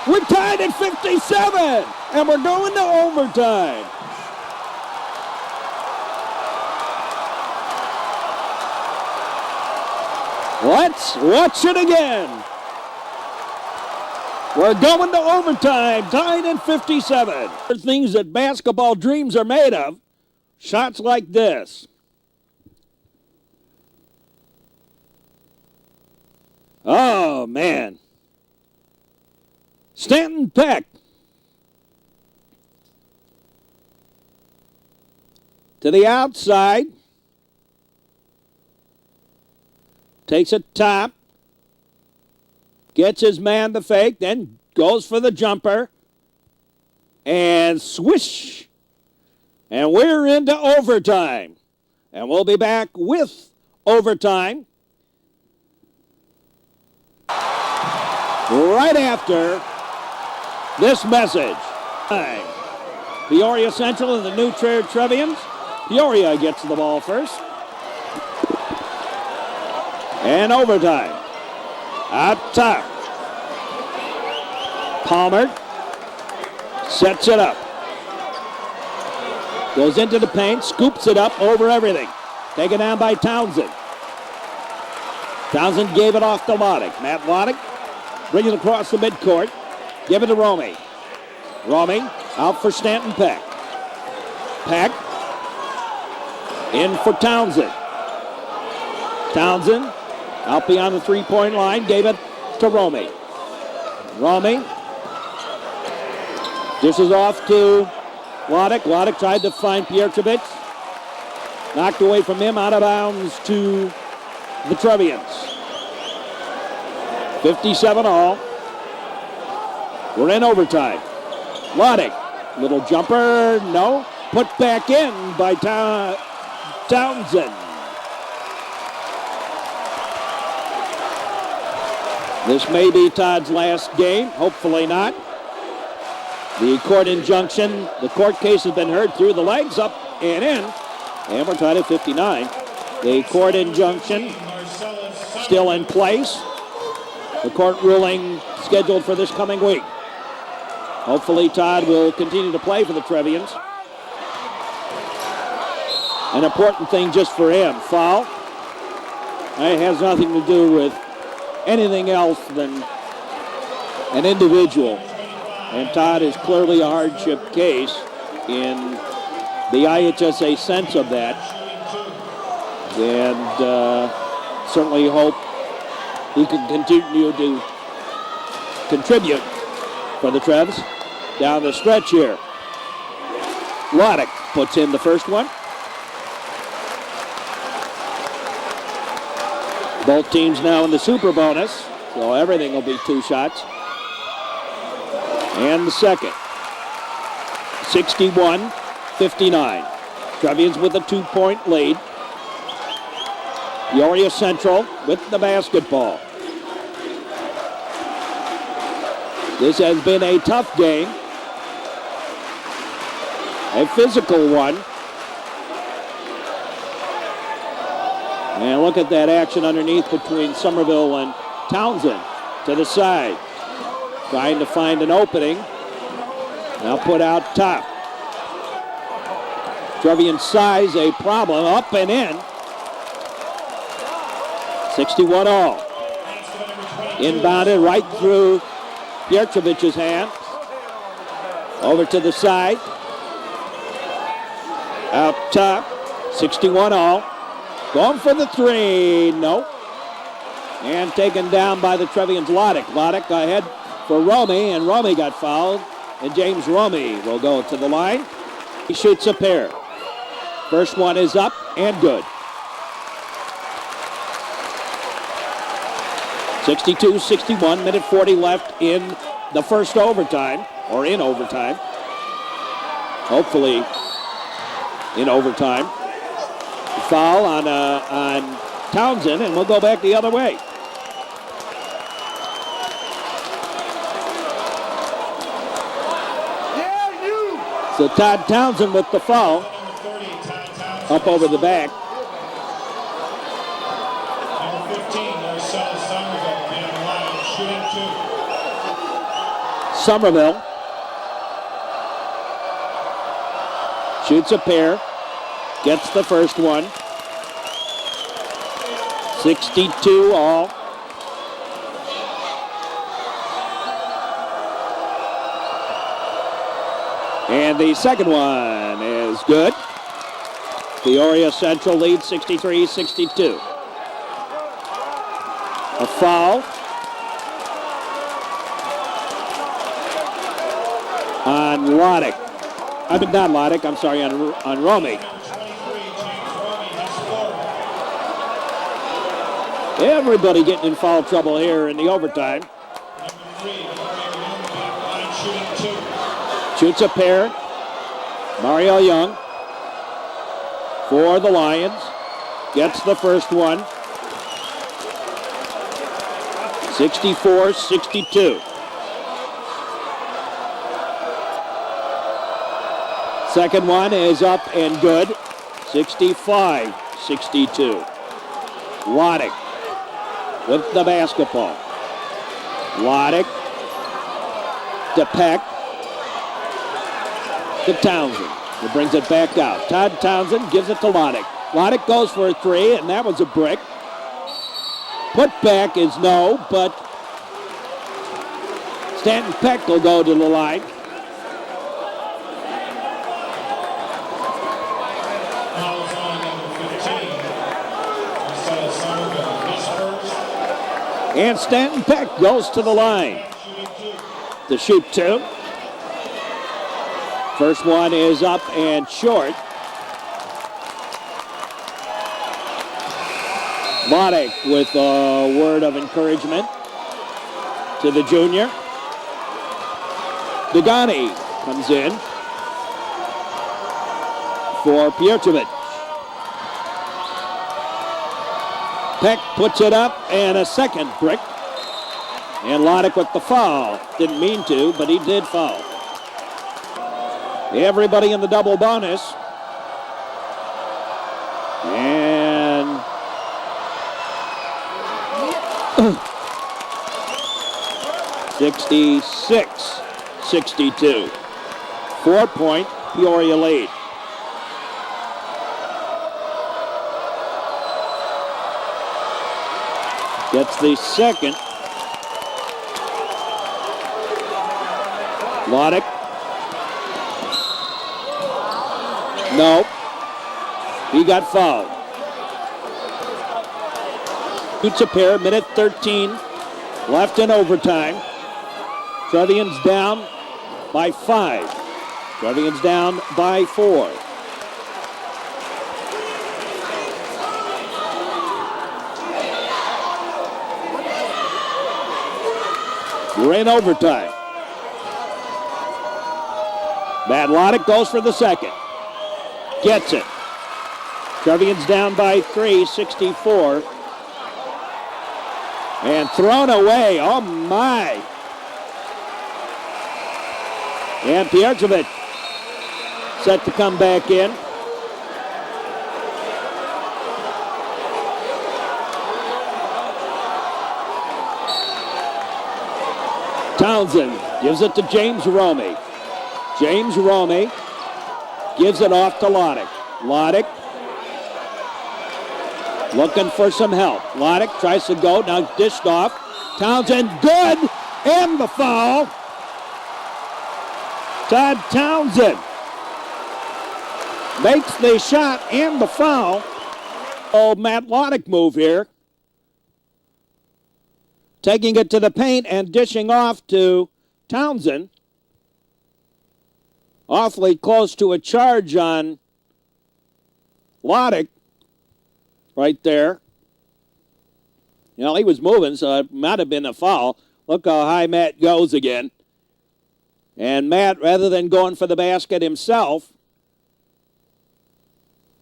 We're tied at 57. And we're going to overtime. Let's watch it again. We're going to overtime, tied at 57. Things that basketball dreams are made of. Shots like this. Oh, man. Stanton Peck. To the outside. Takes a top. Gets his man to fake, then goes for the jumper. And swish. And we're into overtime. And we'll be back with overtime right after this message. Peoria Central and the new Trevians. Peoria gets the ball first. And overtime. Up top. Palmer sets it up. Goes into the paint, scoops it up over everything. Taken down by Townsend. Townsend gave it off to Loddick. Matt Loddick brings it across the midcourt. Give it to Romey. Romey out for Stanton Peck. Peck in for Townsend. Townsend out beyond the three-point line. Gave it to Romey. Romey dishes off to Loddick. Loddick tried to find Piercevich. Knocked away from him, out of bounds to the Trevians. 57 all. We're in overtime. Loddick, little jumper, no. Put back in by Townsend. This may be Todd's last game, hopefully not. The court injunction, the court case has been heard through the legs, up and in. And we're tied at 59. The court injunction still in place. The court ruling scheduled for this coming week. Hopefully Todd will continue to play for the Trevians. An important thing just for him, foul. It has nothing to do with anything else than an individual. And Todd is clearly a hardship case in the IHSA sense of that. And certainly hope he can continue to contribute for the Trevs down the stretch here. Loddick puts in the first one. Both teams now in the super bonus, so everything will be two shots. And the second. 61-59. Trevians with a 2-point lead. Peoria Central with the basketball. This has been a tough game. A physical one. And look at that action underneath between Somerville and Townsend to the side. Trying to find an opening. Now put out top. Trevian size a problem. Up and in. 61 all. Inbounded right through Piercevich's hand. Over to the side. Out top. 61 all. Going for the three. No. And taken down by the Trevians. Loddick. Loddick ahead for Romey, and Romey got fouled. And James Romey will go to the line. He shoots a pair. First one is up and good. 62-61, minute 40 left in the first overtime, or in overtime. Hopefully in overtime. Foul on Townsend, and we'll go back the other way. So Todd Townsend with the foul. Up over the back. Somerville shoots a pair, gets the first one. 62 all. And the second one is good. Peoria Central leads 63-62. A foul on Loddick. I mean, not Loddick, I'm sorry, on Romey. Everybody getting in foul trouble here in the overtime. Shoots a pair. Mario Young for the Lions. Gets the first one. 64-62. Second one is up and good. 65-62. Loddick with the basketball. Loddick to Peck to Townsend, who brings it back out. Todd Townsend gives it to Loddick. Loddick goes for a three, and that was a brick. Put back is no, but Stanton Peck will go to the line. And Stanton Peck goes to the line to shoot two. First one is up and short. Loddick with a word of encouragement to the junior. Degani comes in for Piotrowicz. Peck puts it up and a second brick. And Loddick with the foul. Didn't mean to, but he did foul. Everybody in the double bonus. And 66-62. 4-point Peoria lead. Gets the second. Loddick. No. He got fouled. Shoots a pair, minute 13 left in overtime. Trevian's down by 5. Trevian's down by 4. We're in overtime. Matt Loddick goes for the second. Gets it. Trevian's down by 3, 64. And thrown away. Oh, my. And Piotrowicz set to come back in. Townsend gives it to James Romey. James Romey gives it off to Loddick. Loddick looking for some help. Loddick tries to go, now dished off. Townsend, good, and the foul. Todd Townsend makes the shot and the foul. Oh, Matt Loddick move here. Taking it to the paint and dishing off to Townsend. Awfully close to a charge on Loddick right there. You know, he was moving, so it might have been a foul. Look how high Matt goes again. And Matt, rather than going for the basket himself,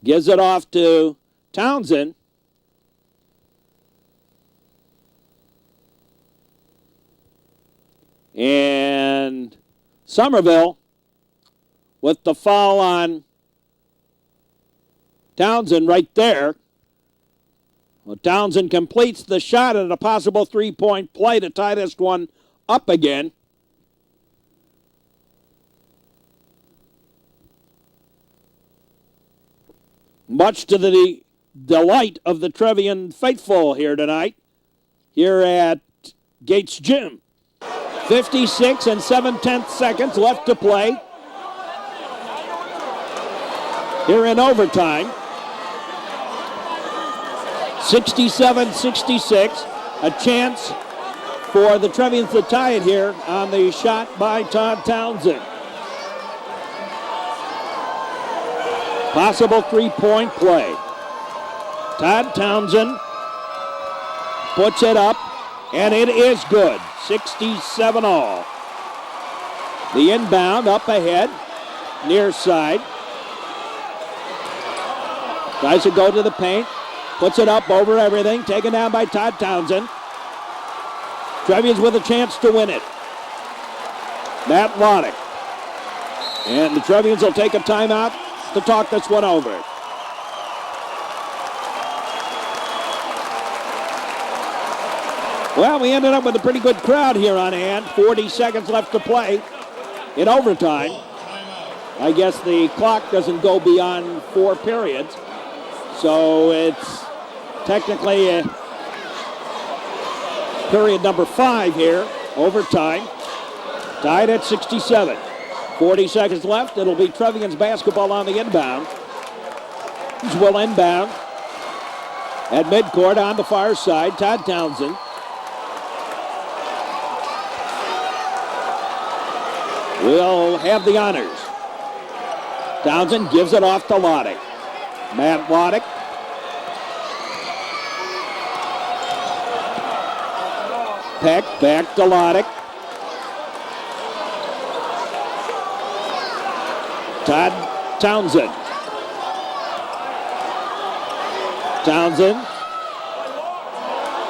gives it off to Townsend. And Somerville with the foul on Townsend right there. Well, Townsend completes the shot at a possible three-point play to tie this one up again. Much to the delight of the Trevian faithful here tonight, here at Gates Gym. 56 and 7/10 seconds left to play here in overtime. 67-66, a chance for the Trevians to tie it here on the shot by Todd Townsend. Possible three-point play. Todd Townsend puts it up, and it is good. 67 all. The inbound up ahead, near side. Tries to go to the paint. Puts it up over everything. Taken down by Todd Townsend. Trevian's with a chance to win it. Matt Loddick. And the Trevians will take a timeout to talk this one over. Well, we ended up with a pretty good crowd here on hand. 40 seconds left to play in overtime. I guess the clock doesn't go beyond 4 periods. So it's technically period number 5 here, overtime. Tied at 67. 40 seconds left. It'll be Trevian's basketball on the inbound. These will inbound at midcourt on the far side. Todd Townsend. Will have the honors. Townsend gives it off to Loddick. Matt Loddick. Peck back to Loddick. Todd Townsend. Townsend.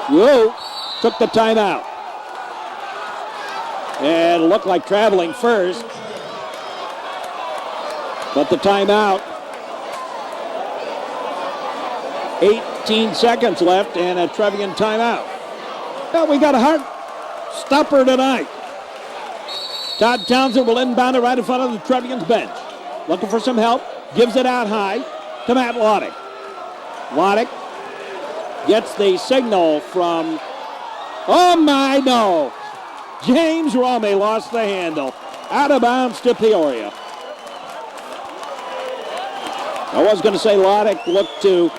Whoa. Took the timeout. And it looked like traveling first. But the timeout. 18 seconds left and a Trevian timeout. Well, we got a hard stopper tonight. Todd Townsend will inbound it right in front of the Trevian's bench. Looking for some help. Gives it out high to Matt Loddick. Loddick gets the signal from, oh my, no. James Ramey lost the handle. Out of bounds to Peoria. I was going to say Loddick looked to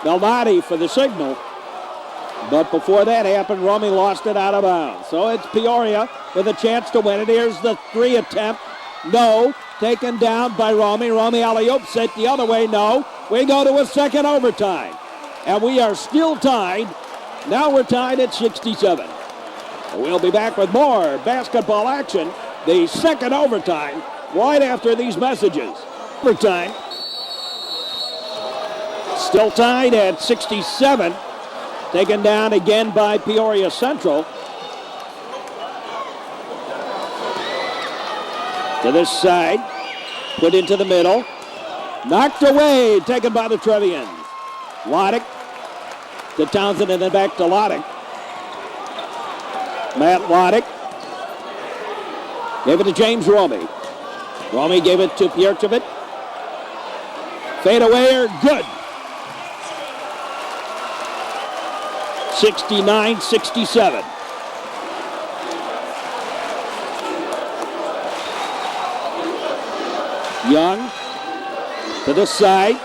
Belnati for the signal. But before that happened, Ramey lost it out of bounds. So it's Peoria with a chance to win it. Here's the 3 attempt. No. Taken down by Ramey. Ramey alley-oops it the other way. No. We go to a second overtime. And we are still tied. Now we're tied at 67. We'll be back with more basketball action. The second overtime right after these messages. Overtime. Still tied at 67. Taken down again by Peoria Central. To this side. Put into the middle. Knocked away. Taken by the Trevians. Loddick to Townsend and then back to Loddick. Matt Loddick gave it to James Ramey. Ramey gave it to Pierchevit. Fadeawayer, good. 69-67. Young to the side.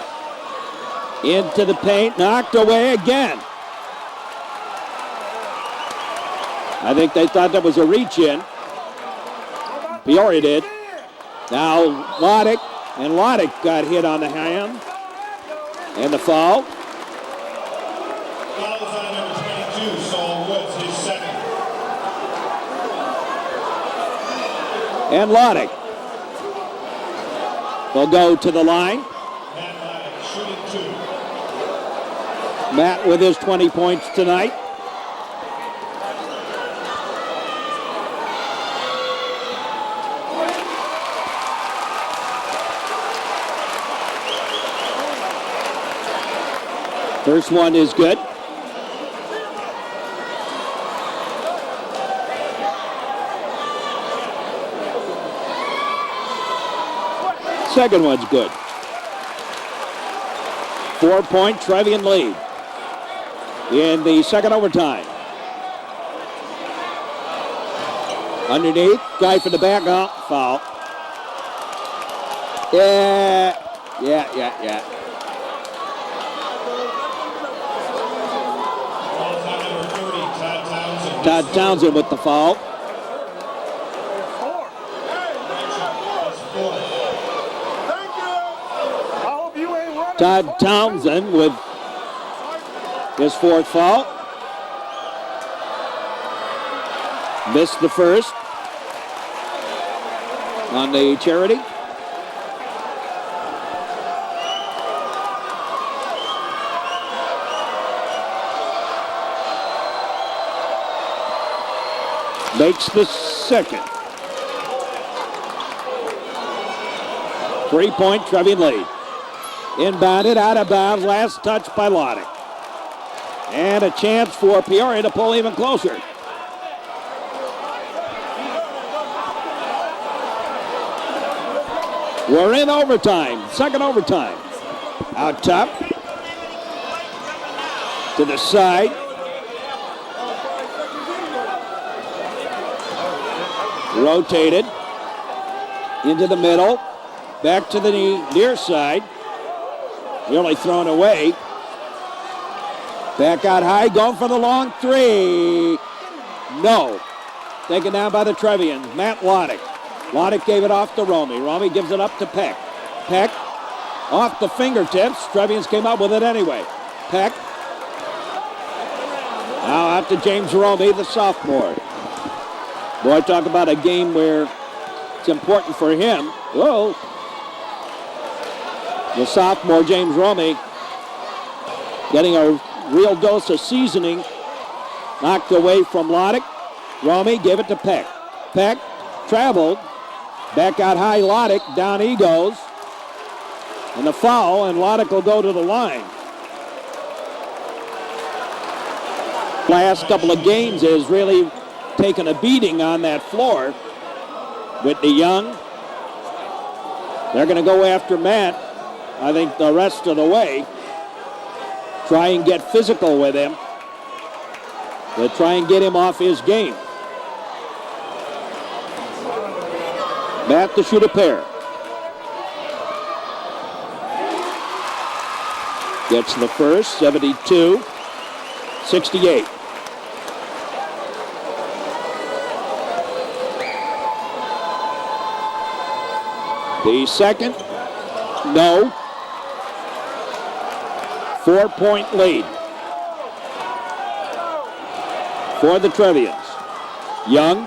Into the paint, knocked away again. I think they thought that was a reach in. Peoria did. Now Loddick, and Loddick got hit on the hand. And the foul. Foul is on number 22, Saul Woods, his second. And Loddick will go to the line. Matt Loddick shooting 2. Matt with his 20 points tonight. First one is good. Second one's good. 4-point Trevian lead in the second overtime. Underneath, guy from the back, foul. Yeah. Todd Townsend with the foul. Todd Townsend with his 4th foul. Missed the first. on the charity. Makes the second. 3-point Trevian lead. Inbounded, out of bounds, last touch by Loddick. And a chance for Peoria to pull even closer. We're in overtime, second overtime. Out top, to the side. Rotated into the middle, back to the near side. Nearly thrown away. Back out high, going for the long three. No. Taken down by the Trevians. Matt Loddick. Loddick gave it off to Romy. Romy gives it up to Peck. Peck off the fingertips. Trevians came up with it anyway. Peck. Now out to James Romy, the sophomore. Boy, talk about a game where it's important for him. Whoa. The sophomore, James Romy, getting a real dose of seasoning. Knocked away from Loddick. Romy gave it to Peck. Peck traveled. Back out high, Loddick. Down he goes. And the foul, and Loddick will go to the line. Last couple of games has really taken a beating on that floor. Whitney Young. They're going to go after Matt, I think, the rest of the way. Try and get physical with him. They'll try and get him off his game. Matt to shoot a pair. Gets the first, 72-68. The second, no. 4-point lead for the Trevians. Young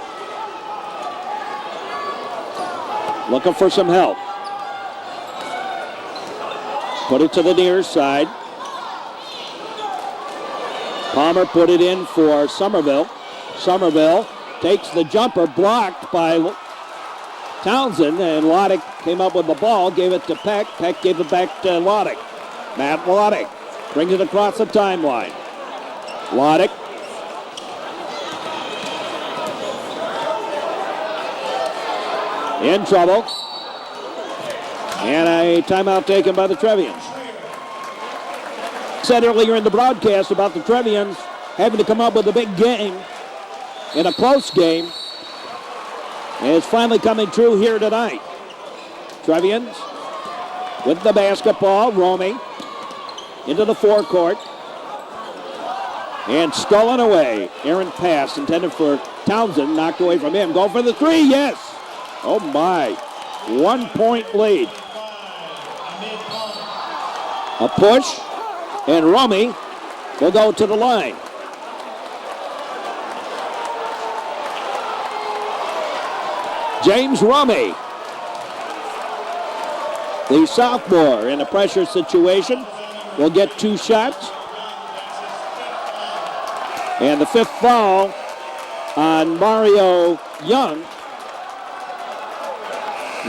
looking for some help. Put it to the near side. Palmer put it in for Somerville. Somerville takes the jumper, blocked by Townsend, and Loddick came up with the ball, gave it to Peck. Peck gave it back to Loddick. Matt Loddick brings it across the timeline. Loddick. In trouble. And a timeout taken by the Trevians. Said earlier in the broadcast about the Trevians having to come up with a big game in a close game. And it's finally coming true here tonight. Trevians with the basketball, roaming into the forecourt. And stolen away. Errant pass intended for Townsend, knocked away from him. Go for the three, yes. Oh my, 1-point lead. A push, and Romy will go to the line. James Romy, the sophomore, in a pressure situation, will get 2 shots. And the 5th foul on Mario Young,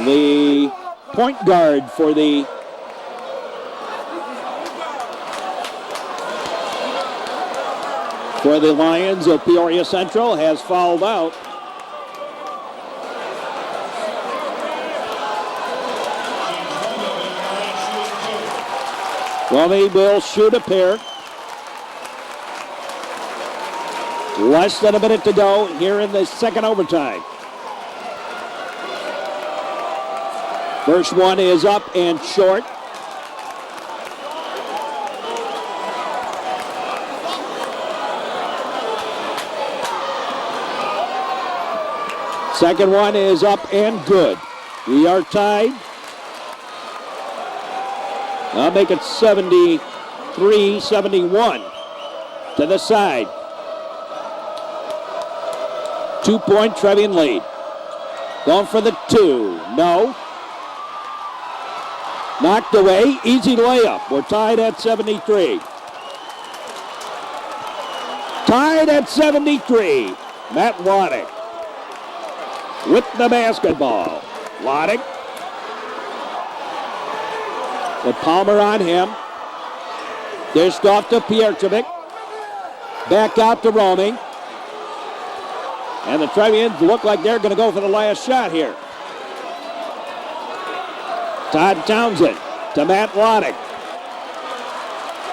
the point guard for the Lions of Peoria Central, has fouled out. Romy will shoot a pair. Less than a minute to go here in the second overtime. First one is up and short. Second one is up and good. We are tied. I'll make it 73-71 to the side. 2-point Trevian lead. Going for the 2. No. Knocked away. Easy layup. We're tied at 73. Tied at 73. Matt Loddick with the basketball. Loddick with Palmer on him. Dished off to Pierchevich. Back out to roaming. And the Trevians look like they're going to go for the last shot here. Todd Townsend to Matt Loddick.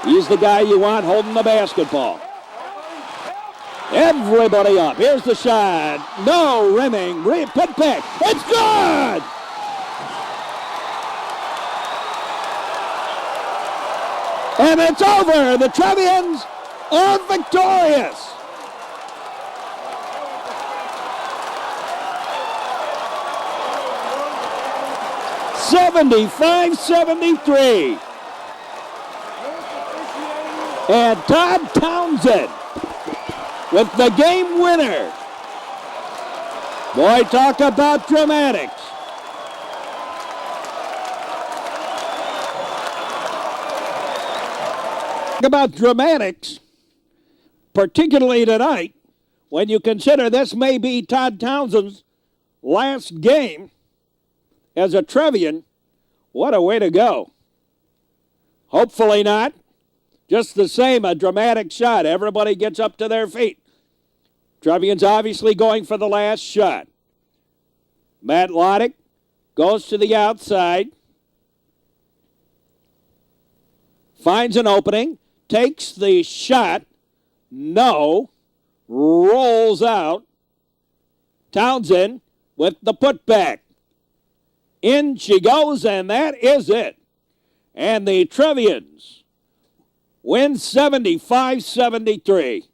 He's the guy you want holding the basketball. Everybody up. Here's the shot. No, rimming. Put back. It's good! And it's over. The Trevians are victorious. (75-73). And Todd Townsend with the game winner. Boy, talk about dramatics. Talk about dramatics, particularly tonight, when you consider this may be Todd Townsend's last game as a Trevian. What a way to go. Hopefully not. Just the same, a dramatic shot. Everybody gets up to their feet. Trevian's obviously going for the last shot. Matt Loddick goes to the outside. Finds an opening. Takes the shot. No. Rolls out. Townsend with the putback. In she goes, and that is it. And the Trevians win 75-73.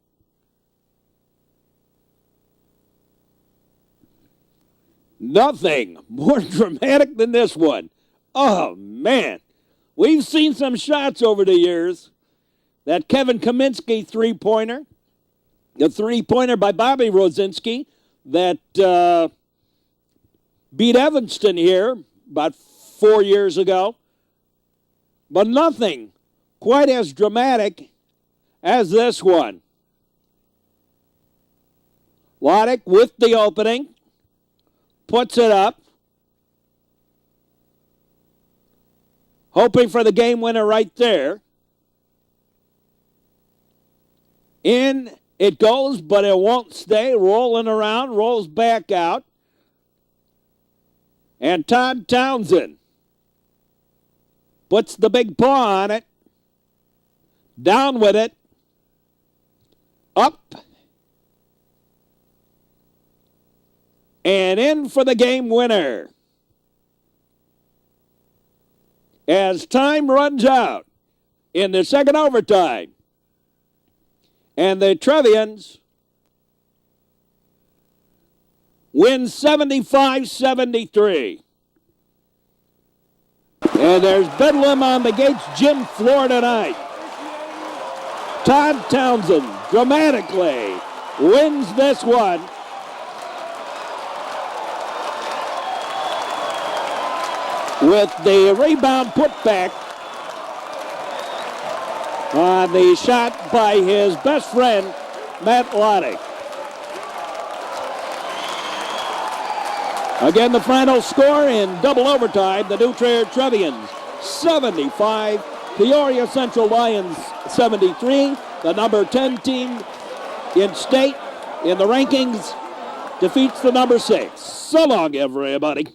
Nothing more dramatic than this one. Oh, man. We've seen some shots over the years. That Kevin Kaminsky three-pointer, the three-pointer by Bobby Rosinski that beat Evanston here about 4 years ago. But nothing quite as dramatic as this one. Loddick with the opening. Puts it up. Hoping for the game winner right there. In it goes, but it won't stay. Rolling around, rolls back out. And Todd Townsend puts the big paw on it. Down with it. Up. And in for the game winner. As time runs out in the second overtime. And the Trevians win 75-73. And there's Bedlam on the Gates gym floor tonight. Todd Townsend dramatically wins this one. With the rebound putback on the shot by his best friend, Matt Loddick. Again, the final score in double overtime, the New Trier Trevians 75, Peoria Central Lions 73. The number 10 team in state in the rankings defeats the number 6. So long, everybody.